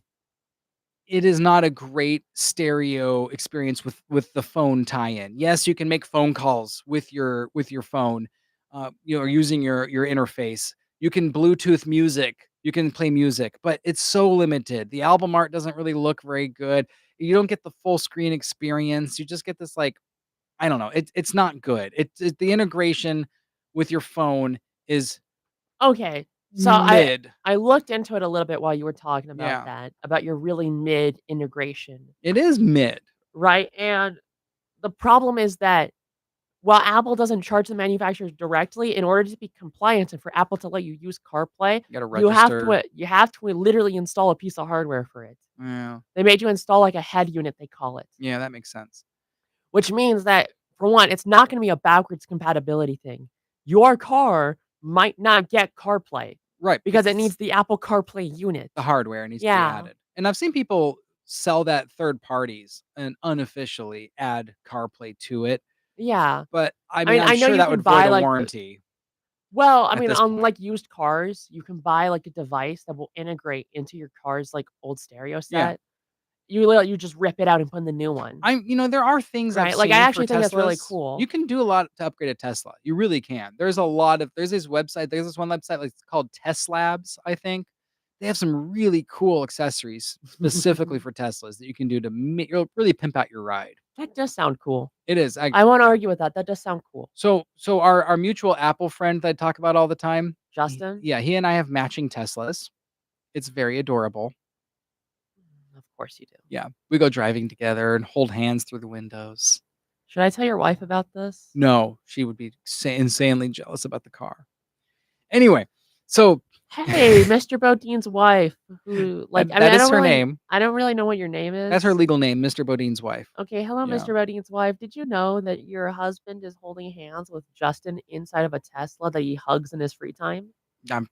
it is not a great stereo experience with the phone tie-in. Yes, you can make phone calls with your phone, using your interface. You can Bluetooth music. You can play music, but it's so limited. The album art doesn't really look very good. You don't get the full screen experience. You just get this like I don't know. It's not good. The integration with your phone is Okay. So mid. I looked into it a little bit while you were talking about Yeah, that, about your really mid integration, it is mid. right? And the problem is that while Apple doesn't charge the manufacturers directly, in order to be compliant and for Apple to let you use CarPlay, You got to register. you have to literally install a piece of hardware for it. Yeah, They made you install like a head unit, they call it, yeah, that makes sense. which means that for one, it's not going to be a backwards compatibility thing. Your car might not get CarPlay Right, because it because needs the Apple CarPlay unit. the hardware needs to be Yeah. added. And I've seen people sell that third parties and unofficially add CarPlay to it, Yeah. but I I mean, mean, I'm I know sure you that can would void buy a like warranty well, I at mean, this on, point. like, used cars, you can buy, like, a device that will integrate into your car's, like, old stereo Yeah. set. You just rip it out and put in the new one, There are things I've right? Like, I seen for actually think that's really Teslas. You cool. can do a lot to upgrade a Tesla. You really can. There's this one website, like, it's called Teslabs, I think. They have some really cool accessories specifically for Teslas that you can do to you'll really pimp out your ride. That does sound cool. It is. I won't argue with that, that does sound cool. So our mutual Apple friend that I talk about all the time, Justin? he and I have matching Teslas. It's very adorable. Of course you do. Yeah, we go driving together and hold hands through the windows. Should I tell your wife about this? No, she would be insanely jealous about the car. Anyway, so Hey, Mr. Bodine's wife, who, like, I mean, that is her name. I don't really know what your name That's her is. legal name, Mr. Bodine's wife. Okay, hello, Yeah. Mr. Bodine's wife. Did you know that your husband is holding hands with Justin inside of a Tesla that he hugs in his free time?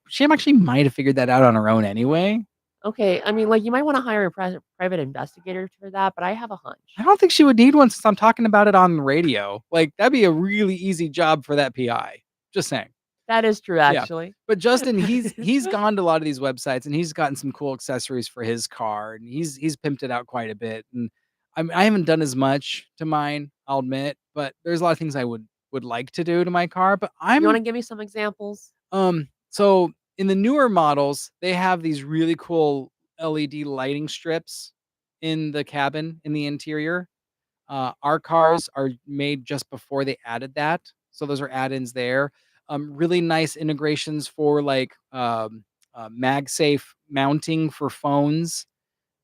She actually might have figured that out on her own anyway. Okay, I mean, like, you might wanna hire a private investigator for that, but I have a I hunch. don't think she would need one since I'm talking about it on the radio. Like, that'd be a really easy job for that PI. Just saying. That is true, Yeah. actually. But Justin, he's gone to a lot of these websites and he's gotten some cool accessories for his car and he's pimped it out quite a bit. And I haven't done as much to mine, I'll admit, but there's a lot of things I would like to do to my car. But You wanna give me some examples? so in the newer models, they have these really cool LED lighting strips in the cabin in the interior. Our cars are made just before they added that, so those are add-ins there. Really nice integrations for like MagSafe mounting for phones,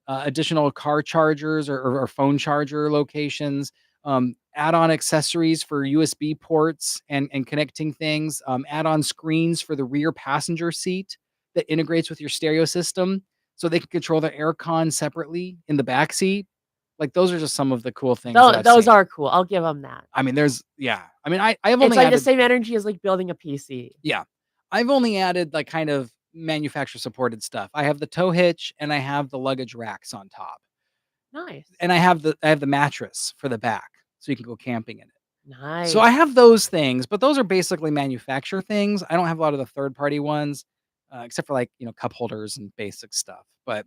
additional car chargers or phone charger locations, add-on accessories for USB ports and connecting things, add-on screens for the rear passenger seat that integrates with your stereo system, so they can control their aircon separately in the back seat. Like those are just some of the cool things that I've Those seen. are cool, I'll give them that. I mean, there's yeah. I mean, I have It's only like the added same energy as, like, building a PC. yeah. I've only added like kind of manufacturer supported stuff. I have the tow hitch and I have the luggage racks on top. Nice. And I have the mattress for the back, so you can go camping in it. So I Nice. have those things, but those are basically manufacturer things. I don't have a lot of the third party ones, except for like, cup holders and basic stuff. But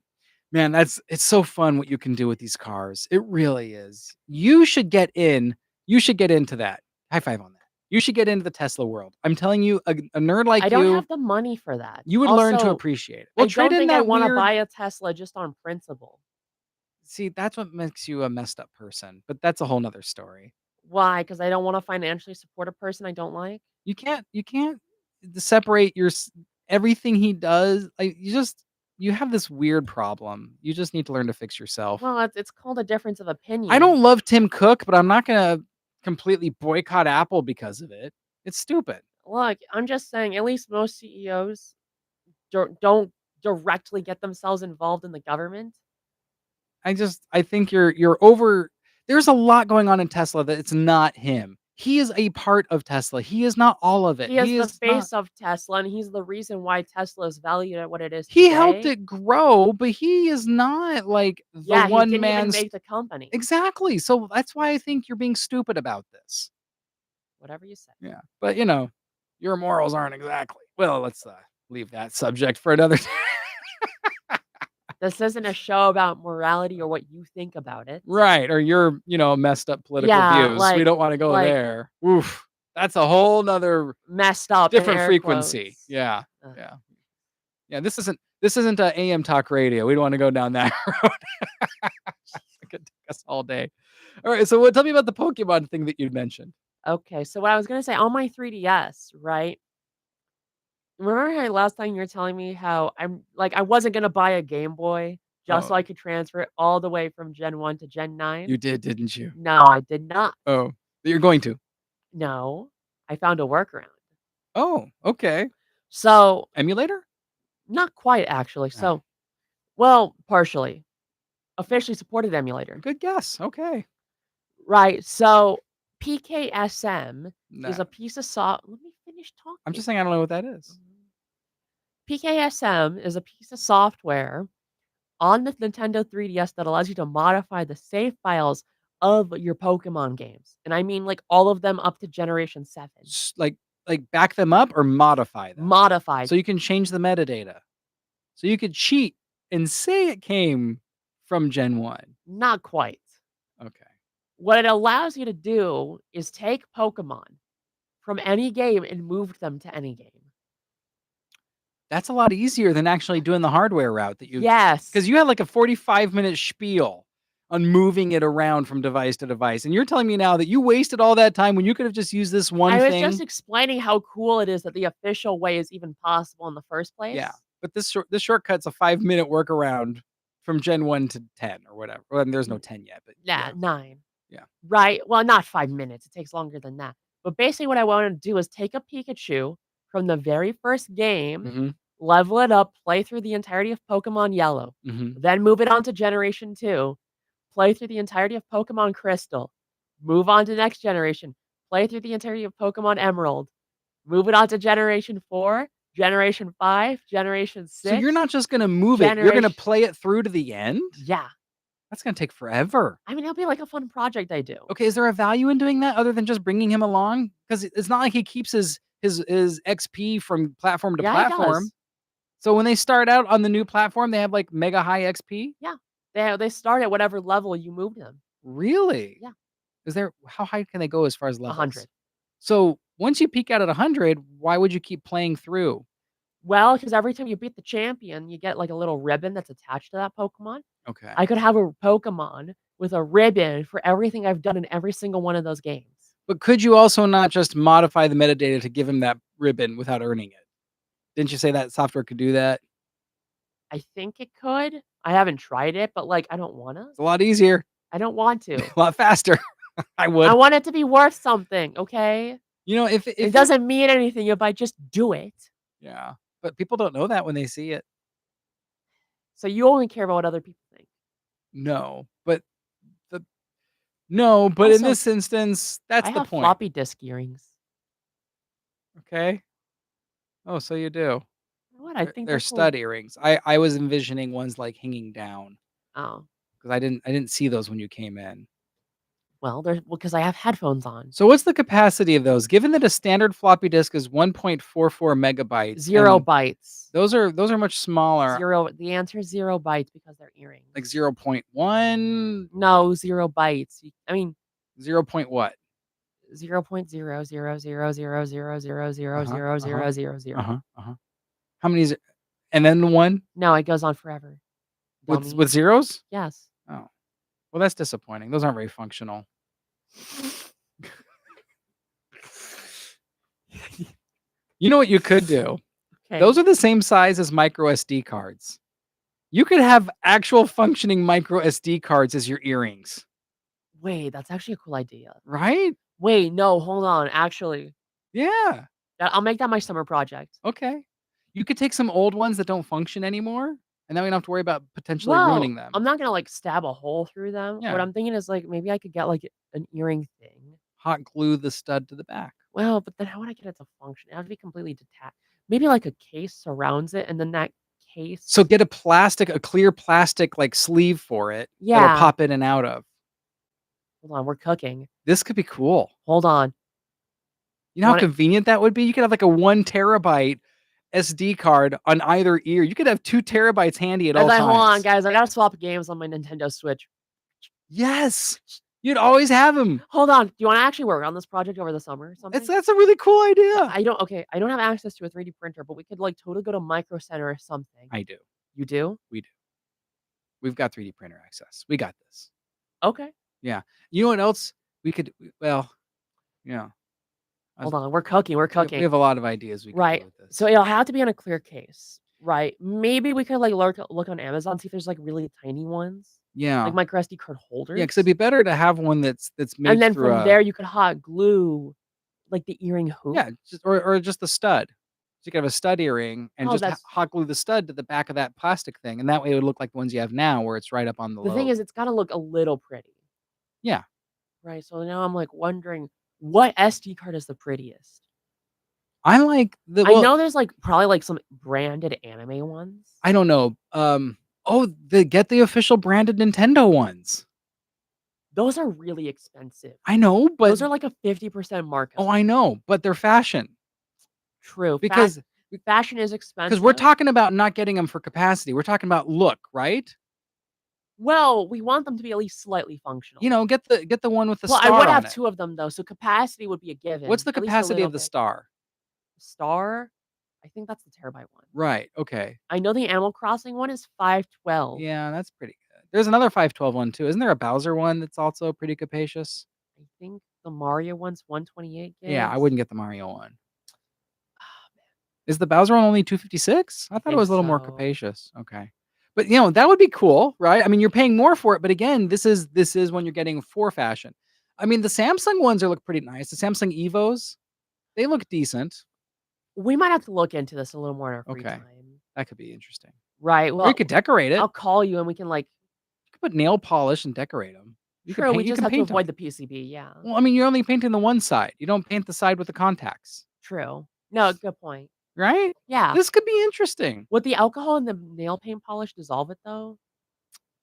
man, it's so fun what you can do with these cars. It really is. You should get into that. High five on that. You should get into the Tesla world. I'm telling you, a nerd I like don't you, have the money for that. you would learn to Also, appreciate it. I Well, trade don't in think I that wanna weird buy a Tesla just on principle. see, that's what makes you a messed up person, but that's a whole nother story. Why? Because I don't wanna financially support a person I don't like? You can't separate everything he does. Like you have this weird problem. You just need to learn to fix yourself. Well, it's called a difference of I opinion. don't love Tim Cook, but I'm not gonna completely boycott Apple because of it. It's stupid. Look, I'm just saying, at least most CEOs don't directly get themselves involved in the government. I think you're over there's a lot going on in Tesla that it's not him. He is a part of Tesla. He is not all of it. He is He the is not face of Tesla, and he's the reason why Tesla is valued at what it is he helped today. it grow, but he is not like the Yeah, he one didn't even man make the company. exactly. So that's why I think you're being stupid about this. Whatever you say. Yeah. But your morals aren't exactly. Well, let's leave that subject for another time. This isn't a show about morality or what you think about it. Right, or your, messed up political Yeah, views. We don't wanna go like there. Oof. That's a whole 'nother messed up in different air frequency. quotes. Yeah, Ugh. yeah. Yeah, this isn't a AM talk radio. We don't wanna go down that road. It could take us all day. Alright, so what tell me about the Pokemon thing that you'd mentioned. Okay, so what I was gonna say on my 3DS, right? Remember how last time you were telling me how I wasn't gonna buy a Game Boy just Oh, so I could transfer it all the way from Gen 1 to Gen you 9? did, didn't you? No, I did not. Oh, you're going to. No, I found a workaround. Oh, okay. So, Emulator? not quite actually. Oh, So, well, partially. Officially supported emulator. good guess. Okay. Right. So, PKSM is No, a piece of soft let me finish I'm just talking. saying I don't know what that is. PKSM is a piece of software on the Nintendo 3DS that allows you to modify the save files of your Pokemon games. And I mean like all of them up to generation 7. Like back them up or modify them? Modified. So you can change the metadata. So you could cheat and say it came from Gen 1. Not quite. Okay. What it allows you to do is take Pokemon from any game and move them to any game. That's a lot easier than actually doing the hardware route that you Yes. because you had like a 45-minute spiel on moving it around from device to device, and you're telling me now that you wasted all that time when you could have just used this one I was just thing? explaining how cool it is that the official way is even possible in the first Yeah, place. but this shortcut's a 5-minute workaround from Gen 1 to 10 or whatever. Well, there's no N 10 yet, but Yeah, yeah, 9. yeah. Right, well, not 5 minutes, it takes longer than that. But basically what I wanna do is take a Pikachu from the very first game, Mhm, level it up, play through the entirety of Pokemon Yellow, mhm. then move it on to Generation 2, play through the entirety of Pokemon Crystal, move on to next generation, play through the entirety of Pokemon Emerald, move it on to Generation 4, Generation 5, Generation So you're 6, not just gonna move it, you're gonna generation play it through to the end? yeah. That's gonna take forever. I mean, it'll be like a fun project I do. Okay, is there a value in doing that other than just bringing him along? Because it's not like he keeps his XP from platform to Yeah, he platform. does. So when they start out on the new platform, they have, like, mega high XP? Yeah. They start at whatever level you move them. Really? Yeah, Is there how high can they go as far as levels? 100. So once you peak out at 100, why would you keep playing through? Well, because every time you beat the champion, you get, like, a little ribbon that's attached to that Pokemon. Okay. I could have a Pokemon with a ribbon for everything I've done in every single one of those games. But could you also not just modify the metadata to give him that ribbon without earning it? Didn't you say that software could do that? I think it could. I haven't tried it, but, like, I don't wanna. It's a lot easier, I don't want to. a lot faster. I I would. want it to be worth something, okay? It If it doesn't mean anything if I just do it. yeah, but people don't know that when they see it. So you only care about what other people think. No, but the no, but in Also, this instance, that's I the have point, floppy disk earrings. okay? Oh, so you do. What? I think They're they're cool. stud earrings. I was envisioning ones, like, hanging down Oh, because I didn't see those when you came in. well, 'cause I have headphones on. So what's the capacity of those? Given that a standard floppy disk is 1.44 megabytes 0 and bytes. those are much smaller, 0 The answer is 0 bytes because they're like earrings. zero point 0.1, No, 0 bytes. I mean, 0 point what? 0.000000000000000 Uh-huh, uh-huh, 0. uh-huh, uh-huh. How many is it? And then the 1 No, it goes on forever. with Dummy. zeros? Yes. Oh, well, that's disappointing. Those aren't very functional. You know what you could do? Okay. Those are the same size as micro SD cards. You could have actual functioning micro SD cards as your earrings, Wait, that's actually a cool idea. right? Wait, no, hold on. Actually, Yeah, I'll make that my summer project. okay. You could take some old ones that don't function anymore, and then we don't have to worry about potentially Well, ruining them. I'm not gonna, like, stab a hole through them. What Yeah, I'm thinking is, like, maybe I could get, like, an earring thing. hot glue the stud to the back. Well, but then how would I get it to function? It has to be completely detached. Maybe, like, a case surrounds it, and then that So case get a clear plastic, like, sleeve for it that'll yeah. pop in and out of. Hold on, we're cooking. This could be cool. Hold on. You know You how want it convenient that would be? You could have, like, a 1 terabyte SD card on either ear. You could have 2 terabytes handy at I was all like, "Hold on, times. guys, I gotta swap games on my Nintendo Switch." Yes. You'd always have them. Hold on, do you wanna actually work on this project over the summer or something? That's a really cool idea. I don't have access to a 3D printer, but we could, like, totally go to Micro Center or something. I do. You do? We do. We've got 3D printer access. We got this. Okay. Yeah. You know what else we could well, yeah. I was Hold on, we're cooking, we're we cooking. have a lot of ideas we could do Right. with this. So it'll have to be on a clear case, right? Maybe we could, like, look on Amazon, see if there's, like, really tiny ones, like Yeah. micro SD card Yeah, 'cause it'd holders, be better to have one that's and made then through from a there, you could hot glue, like, the earring hoop. yeah, just or just a stud. So you could have a stud earring and Oh, just that's hot glue the stud to the back of that plastic thing, and that way it would look like the ones you have now where it's right up on the the thing lobe. is it's gotta look a little pretty, Yeah. right? So now I'm, like, wondering what SD card is the prettiest? I like the I well, know there's, like, probably, like, some branded anime ones. I don't know. Oh, get the official branded Nintendo ones. Those are really expensive. I know, but Those are, like, a 50% markup. oh, I know, but they're fashion True. because Fashion is because we're expensive. talking about not getting them for capacity. We're talking about look, right? Well, we want them to be at least slightly You functional. know, get the one with the Well, I would star on have it. 2 of them though, so capacity would be a What's given, the at least a capacity little of the bit. star? Star? I think that's the terabyte one. Right. Okay. I know the Animal Crossing one is 512. Yeah, that's pretty good. There's another 512 one too. Isn't there a Bowser one that's also pretty capacious? I think the Mario one's 128 Yeah, I gigs. wouldn't get the Mario one. Is the Bowser one only 256? I I thought it think was a little more so. capacious. Okay. But that would be cool, right? I mean, you're paying more for it, but again, this is when you're getting for fashion. I mean, the Samsung ones are look pretty nice. The Samsung Evos, they look decent. We might have to look into this a little more in our free Okay. time. That could be interesting. Right, Or you well, could decorate it. I'll call you and we can, like You could put nail polish and decorate them. True, we You just can have to paint avoid them. the PCB, yeah. Well, I mean, you're only painting the one side. You don't paint the side with the contacts, True. No, good point. right? Yeah. This could be interesting. Would the alcohol and the nail paint polish dissolve it though?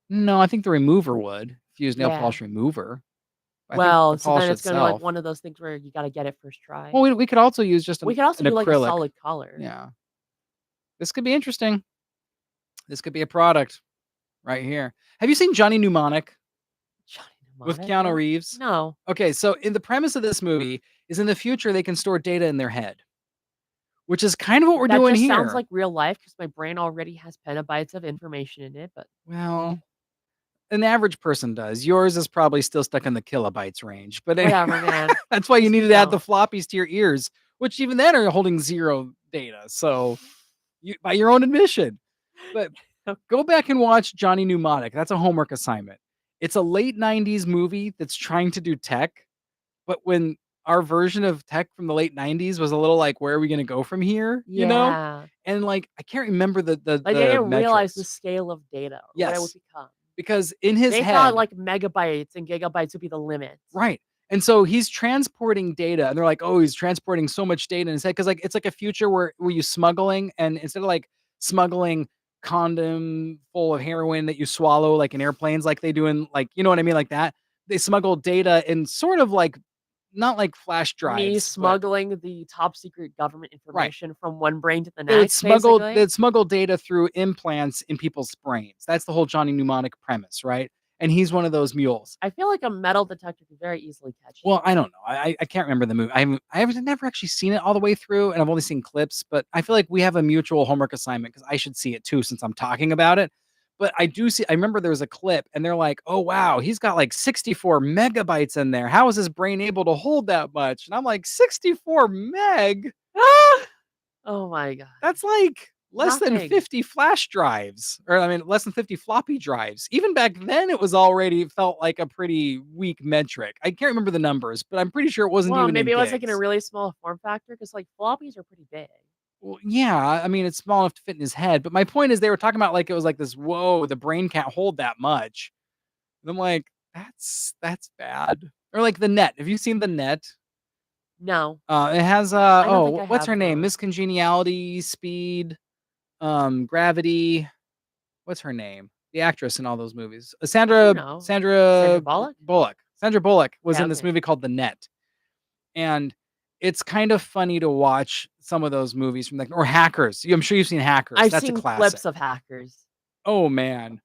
No, I think the remover would. If you use nail Yeah. polish remover. I think the Well, so then polish it's gonna be like itself. one of those things where you gotta get it first try. Well, we could also use just We an could also do like a acrylic. solid color. Yeah. This could be interesting. This could be a product right here. Have you seen Johnny Mnemonic Johnny with Mnemonic? Keanu Reeves? No. Okay, so in the premise of this movie is in the future they can store data in their head, which is kind of what we're That doing just sounds here. like real life because my brain already has petabytes of information in it, but Well, an average person does. Yours is probably still stuck in the kilobytes range, but anyway, whatever, man. that's why you Just needed keep to add the going. floppies to your ears, which even then are holding 0 data. So, by your own admission. But go back and watch Johnny Mnemonic. That's a homework assignment. It's a late 90s movie that's trying to do tech, but when our version of tech from the late 90s was a little like, where are we gonna go from here? Yeah. And like I can't remember Like, they the didn't realize the metrics. scale of data or what it would Yes, become. because in his They thought, head, like, megabytes and gigabytes would be the limit. right. And so he's transporting data, and they're like, "Oh, he's transporting so much data in his head." Because like it's like a future where you smuggling, and instead of like smuggling condom full of heroin that you swallow like in airplanes, like they do in like what I mean, like that. They smuggle data in sort of like not like flash Me drives, but smuggling the top secret government right. information from one brain to the They would next, smuggle basically. they'd smuggle data through implants in people's brains. That's the whole Johnny Mnemonic premise, right? And he's one of those mules. I feel like a metal detector could very easily catch it. Well, I don't know. I can't remember the movie. I haven't never actually seen it all the way through, and I've only seen clips. But I feel like we have a mutual homework assignment because I should see it too since I'm talking about it. But I do see. I remember there was a clip, and they're like, "Oh wow, he's got like 64 megabytes in there. How is his brain able to hold that much?" And I'm like, "64 meg? Oh my god. That's like less than Nothing. 50 flash drives, or I mean, less than 50 floppy drives. Even back then, it was already felt like a pretty weak metric. I can't remember the numbers, but I'm pretty sure it wasn't Well, even in maybe it was, like, in a gigs. really small form factor because, like, floppies are pretty big. Well, yeah, I mean, it's small enough to fit in his head. But my point is, they were talking about like it was like this. Whoa, the brain can't hold that much. And I'm like, that's bad. Or like the net. Have you seen the net? No. It has I don't think I what's have, her name? though. Miss Congeniality, Speed, Gravity. What's her name? The actress in all those movies. I don't know. Sandra Bullock? Bullock. Sandra Bullock was Yeah, in this okay. movie called The Net. And it's kind of funny to watch some of those movies from or Hackers. I'm sure you've seen Hackers. I've That's a seen classic. clips of Hackers. Oh man,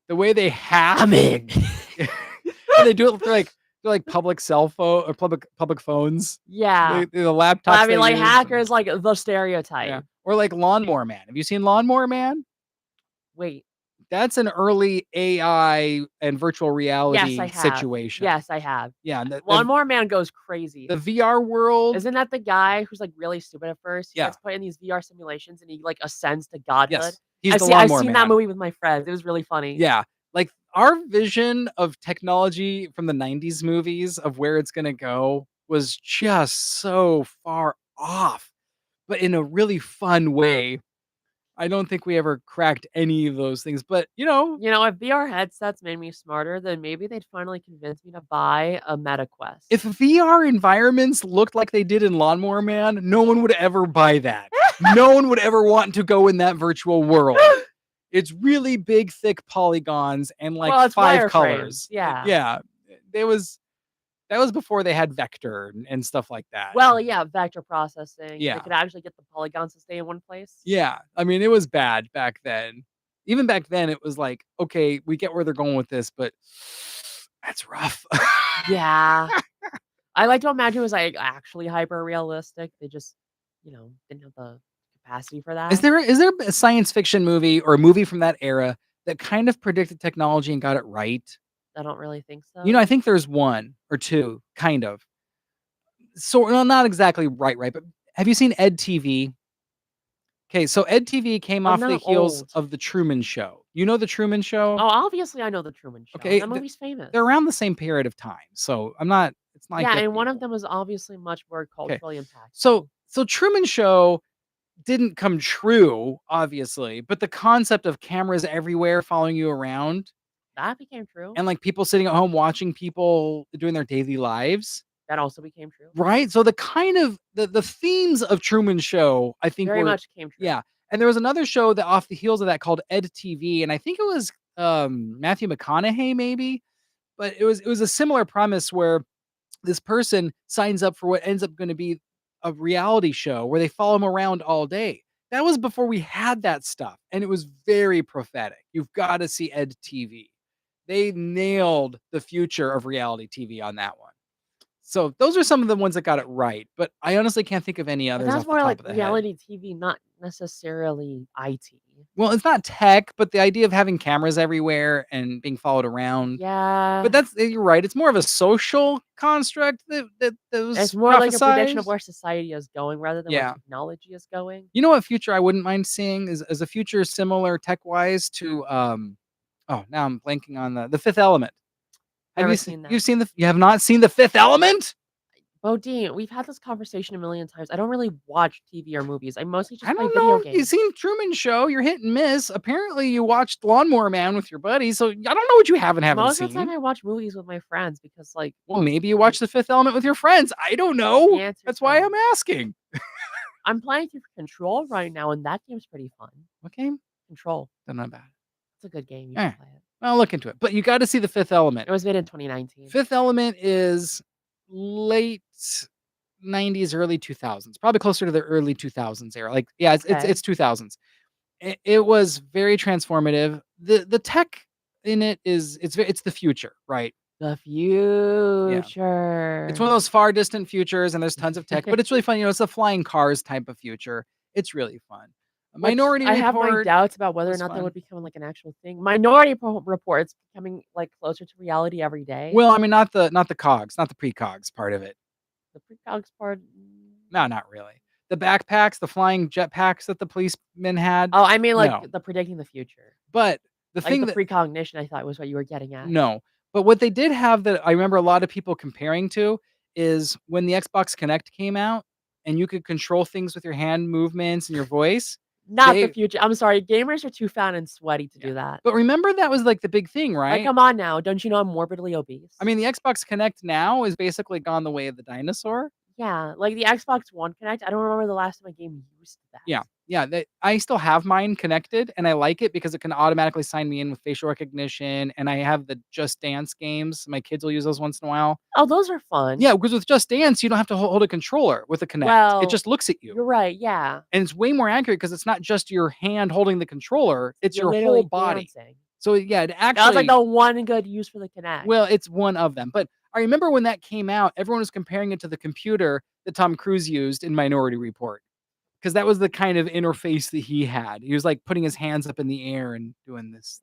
the way they hack. I'm in. And they do it through like public cell phone or public phones. Yeah. The laptops I mean, they like, use. Hackers, like, the Yeah. stereotype. Or like Lawnmower Man. Have you seen Lawnmower Man? Wait. That's an early AI and virtual Yes, I reality have. situation. Yes, I have. Yeah, and Lawnmower Man goes crazy. the VR world. Isn't that the guy who's, like, really stupid at first? He Yeah. gets put in these VR simulations, and he, like, ascends to godhood. Yes, he's I've the I've Lawnmower seen that Man. movie with my friends. It was really funny. Yeah, like, our vision of technology from the '90s movies of where it's gonna go was just so far off, but in a really fun way. I don't think we ever cracked any of those things, but, You know, if VR headsets made me smarter, then maybe they'd finally convince me to buy a Meta Quest. if VR environments looked like they did in Lawnmower Man, no one would ever buy that. No one would ever want to go in that virtual world. It's really big, thick polygons and like Well, it's 5 wireframes, colors. yeah. Yeah. That was before they had vector and stuff like that. Well, yeah, vector processing. Yeah. They could actually get the polygons to stay in one place. Yeah. I mean, it was bad back then. Even back then, it was like, okay, we get where they're going with this, but that's rough. Yeah. I like to imagine it was, like, actually hyper realistic. They just, didn't have the capacity for that. Is there a science fiction movie or a movie from that era that kind of predicted technology and got it right? I don't really think so. I think there's 1 or 2, kind of. So, well, not exactly right, but have you seen Ed TV? Okay, so Ed TV came I'm off the not heels old. of The Truman Show. You know The Truman Show? Oh, obviously, I know The Truman Show. Okay, That movie's famous. they're around the same period of time, so it's not like Yeah, that and one of people. them was obviously much more Okay, culturally impactful. so Truman Show didn't come true, obviously, but the concept of cameras everywhere following you around That became true. and, like, people sitting at home watching people doing their daily lives, That also became true. right? So the kind of the themes of Truman Show, I think Very were much came true. yeah, and there was another show that off the heels of that called Ed TV, and I think it was, Matthew McConaughey maybe, but it was a similar premise where this person signs up for what ends up gonna be a reality show where they follow him around all day. That was before we had that stuff, and it was very prophetic. You've gotta see Ed TV. They nailed the future of reality TV on that one. So, those are some of the ones that got it right, but I honestly can't think of any But others that's off the more top like of the head. reality TV, not necessarily IT. Well, it's not tech, but the idea of having cameras everywhere and being followed around. But Yeah. you're right, it's more of a social construct that It's was more like a prediction of prophesized. where society is going rather than where Yeah. technology is going. You know what future I wouldn't mind seeing is a future similar tech-wise to, oh, now I'm blanking on the Fifth Element. Have Never you seen seen that. you have not seen The Fifth Element? Bodine, we've had this conversation a million times. I don't really watch TV or movies. I mostly I just play don't video know. You've games. seen Truman Show, you're hit and miss. Apparently, you watched Lawnmower Man with your buddies, so I don't know what you haven't Most of the time, seen. I watch movies with my friends because, like, Well, maybe you watched The Fifth Element with your friends. I don't know. the answer is That's why no. I'm asking. I'm playing through Control right now, and that game's pretty fun. What game? Control. Don't know about it. It's a good game. You Alright. should play it. I'll look into it. But you gotta see The Fifth Element. It was made in 2019. Fifth Element is late '90s, early 2000s, probably closer to the early 2000s era. Like, yeah, Okay. it's 2000s. It was very transformative. The tech in it is it's the future, right? The Yeah. future. It's one of those far distant futures, and there's tons of tech, but it's really fun. It's a flying cars type of future. It's really fun. Which Minority I have my Report doubts about whether or was not that fun. would become, like, an actual thing. Minority Report's becoming, like, closer to reality every day. Well, I mean, not the cogs, not the precogs part of it. The precogs part. No, not really. The backpacks, the flying jetpacks that the policemen had. Oh, I mean, like, No. the predicting the future. But the Like, thing the that precognition, I thought was what you were getting at. no, but what they did have that I remember a lot of people comparing to is when the Xbox Connect came out and you could control things with your hand movements and your voice. Not the They future. I'm sorry, gamers are too fat and sweaty to Yeah. do that. But remember that was, like, the big thing, Like, right? come on now, don't you know I'm morbidly obese? I mean, the Xbox Connect now is basically gone the way of the dinosaur. Yeah, like, the Xbox One Connect, I don't remember the last time a game used that. Yeah. Yeah, I still have mine connected, and I like it because it can automatically sign me in with facial recognition, and I have the Just Dance games. My kids will use those once in a while. Oh, those are fun. Yeah, because with Just Dance, you don't have to hold a controller with a Kinect. It Well, just looks at you, you're right, yeah. and it's way more accurate because it's not just your hand holding the controller, it's You're your whole literally body. dancing. So, yeah, it That was, like, actually the one good use for the Kinect. well, it's one of them, but I remember when that came out, everyone was comparing it to the computer that Tom Cruise used in Minority Report, because that was the kind of interface that he had. He was, like, putting his hands up in the air and doing this,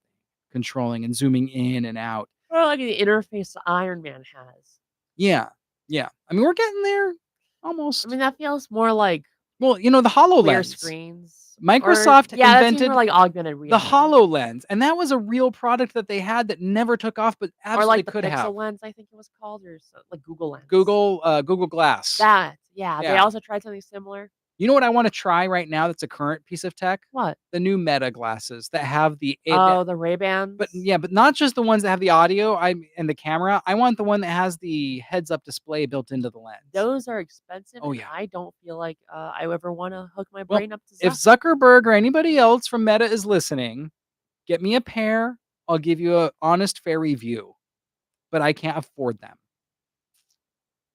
controlling and zooming in and out. Or like the interface Iron Man has. Yeah, yeah. I mean, we're getting there, I mean, almost. that feels more like Well, the clear HoloLens. screens or Microsoft yeah, that seems more invented like augmented the reality. HoloLens, and that was a real product that they had that never took off, but Or absolutely like the could have. Pixel Lens, I think it was called, or like Google Lens. Google Glass. That, yeah, they Yeah. also tried something similar. You know what I wanna try right now that's a current piece of tech? What? The new Meta glasses that have Oh, the but Ray-Bans? yeah, but not just the ones that have the audio, and the camera. I want the one that has the heads-up display built into the lens. Those are expensive, Oh, and yeah. I don't feel like, I ever wanna hook my Well, brain up to if Zuck. Zuckerberg or anybody else from Meta is listening, get me a pair. I'll give you a honest, fair review, but I can't afford them.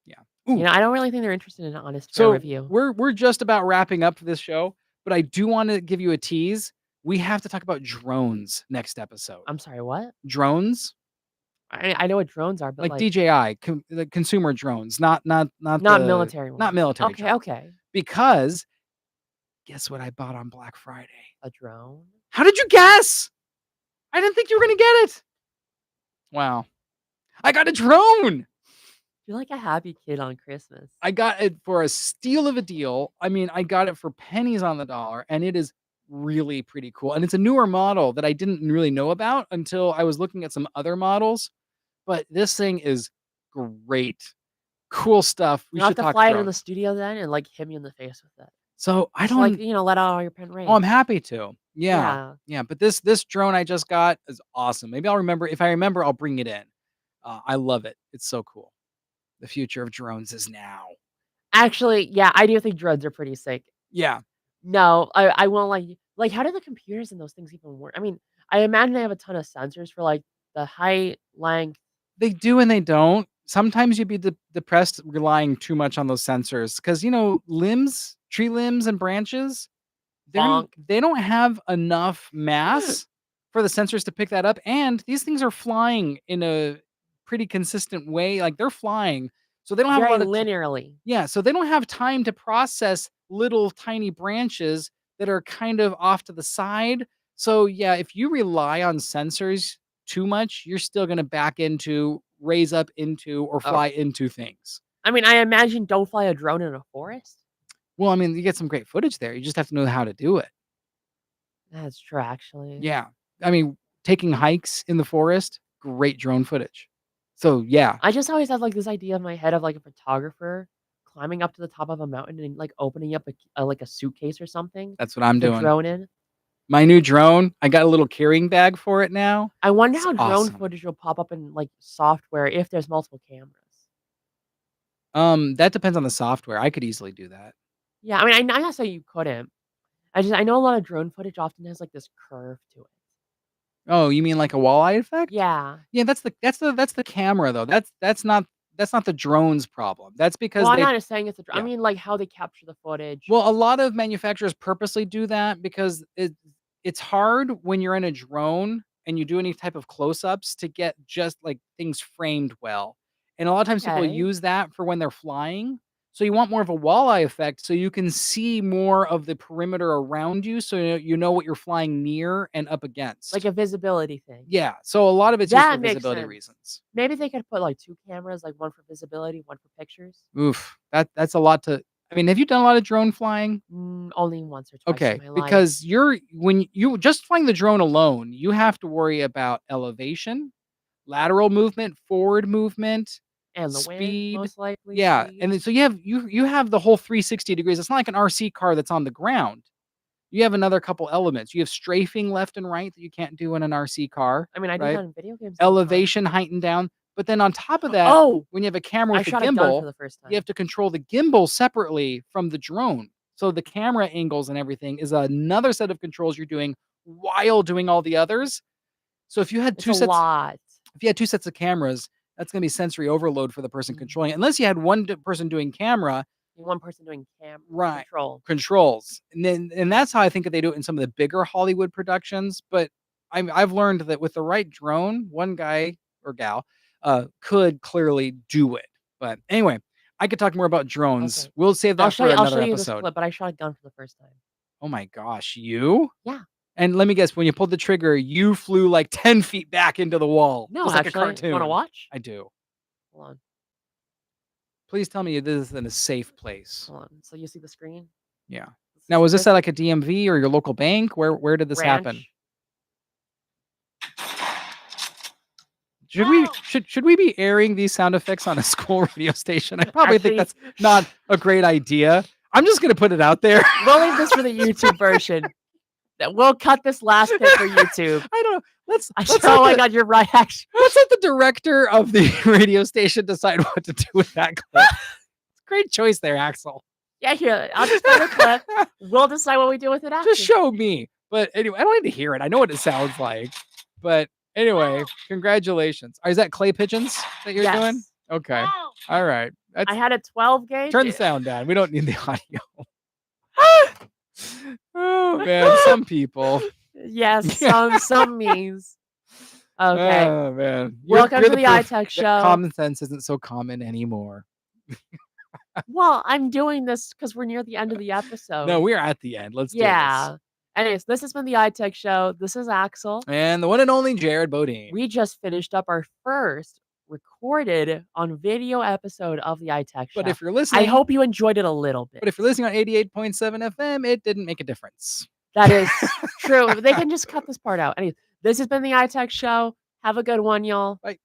Yeah. You Ooh, know, I don't really think they're interested in an honest, fair so review. we're just about wrapping up this show, but I do wanna give you a tease. We have to talk about drones next episode. I'm sorry, what? Drones, I know what drones are, but, like like, DJI, the consumer drones, not not the military not ones. military Okay, drones. okay. Because guess what I bought on Black Friday? A drone? How did you guess? I didn't think you were gonna get it. Wow. I got a drone. You're like a happy kid on Christmas. I got it for a steal of a deal. I mean, I got it for pennies on the dollar, and it is really pretty cool. And it's a newer model that I didn't really know about until I was looking at some other models. But this thing is great. Cool stuff. We You'll have should to talk fly it in the drones. studio then and, like, hit me in the face with it. So I Just, like, don't let out all your pent oh, I'm rage. happy to. Yeah. Yeah. Yeah. But this drone I just got is awesome. Maybe I'll remember. If I remember, I'll bring it in. I love it. It's so cool. The future of drones is now. Actually, yeah, I do think drones are pretty sick. Yeah. No, I won't how do the computers in those things even work? I mean, I imagine they have a ton of sensors for, like, the height, length, They do and they don't. Sometimes you'd be depressed relying too much on those sensors because limbs, tree limbs and branches, bonk. they don't have enough mass for the sensors to pick that up, and these things are flying in a pretty consistent way, like, they're flying, so they don't have a Very lot of linearly. yeah, so they don't have time to process little tiny branches that are kind of off to the side. So, yeah, if you rely on sensors too much, you're still gonna back into, raise up into, or Oh, fly into things. I mean, I imagine don't fly a drone in a forest? Well, I mean, you get some great footage there, you just have to know how to do it. That's true, actually. Yeah. I mean, taking hikes in the forest, great drone footage. So, yeah, I just always have, like, this idea in my head of, like, a photographer climbing up to the top of a mountain and, like, opening up a suitcase or something that's what I'm with a doing. drone in. My new drone, I got a little carrying bag for it now. I wonder It's how drone awesome. footage will pop up in, like, software if there's multiple cameras. That depends on the software. I could easily do that. Yeah, I mean, I'm not saying you couldn't. I know a lot of drone footage often has, like, this curve to it. Oh, you mean like a walleye effect? Yeah. Yeah, that's the camera though. That's not the drone's problem. That's Well, because I'm they not saying it's a dr I yeah. mean, like, how they capture the footage. Well, a lot of manufacturers purposely do that because it's hard when you're in a drone and you do any type of close-ups to get just, like, things framed well. And a lot of times people Okay. use that for when they're flying. So you want more of a walleye effect so you can see more of the perimeter around you so you know what you're flying near and up Like against. a visibility thing. Yeah, so a lot of it's used for That makes visibility sense. reasons. Maybe they could put, like, 2 cameras, like, 1 for visibility, 1 for pictures. Oof, that's a lot to I mean, have you done a lot of drone flying? Only once or twice in Okay, my life. because when you just flying the drone alone, you have to worry about elevation, lateral movement, forward movement, And the wind, speed. most likely, Yeah, speed. and then so you have the whole 360 degrees. It's not like an RC car that's on the ground. You have another couple elements. You have strafing left and right that you can't do in an RC car, I mean, I do right? that in video games sometimes. Elevation, height, and down. But then on top of that, Oh! when you have a camera I with a shot a gun for gimbal, the first you time. have to control the gimbal separately from the drone. So the camera angles and everything is another set of controls you're doing while doing all the others. So It's a lot. if you had 2 sets of cameras, that's gonna be sensory overload for the person controlling it. Mhm. Unless you had one person doing camera. One person doing Right. control. Controls. And that's how I think they do it in some of the bigger Hollywood productions, but I've learned that with the right drone, one guy or gal, could clearly do it. But anyway, I could talk more about drones. Okay. We'll save that for I'll another show you this episode. clip, but I shot a gun for the first time. Oh my gosh, you? Yeah. And let me guess, when you pulled the trigger, you flew like 10 feet back into the wall, No, just like a actually. You wanna cartoon. watch? I do. Hold on. Please tell me this is in a safe place. Hold on. So you see the screen? Yeah. Now, was this at like a DMV or your local bank? Where did this happen? Ranch. Should we be airing these sound effects on a school radio station? I probably think Actually, that's not a great idea. I'm just gonna put it out there. we'll leave this for the YouTube version. We'll cut this last bit for YouTube. I don't know. Let's Oh my god, you're right, actually. let's let the director of the radio station decide what to do with that clip. Great choice there, Axel. Yeah, here, I'll just play the clip. We'll decide what we do with it after. Just show me. But anyway, I don't need to hear it. I know what it sounds like. But anyway, congratulations. Is that clay pigeons that you're doing? Yes. Okay. All right. I had a 12 gauge. Turn the sound down. We don't need the audio. Oh man, some people. Yes, some memes. Okay. Oh man. Welcome to the proof iTech that show. Common sense isn't so common anymore. Well, I'm doing this because we're near the end of the episode. No, we're at the end. Let's do Yeah. this. Anyways, this has been the iTech show. This is Axel. And the one and only Jared Bodine. We just finished up our first recorded on video episode of the iTech show. But if you're listening, I hope you enjoyed it a little bit. But if you're listening on 88.7 FM, it didn't make a difference. That is true. They can just cut this part out. Anyways, this has been the iTech show. Have a good one, y'all. Bye.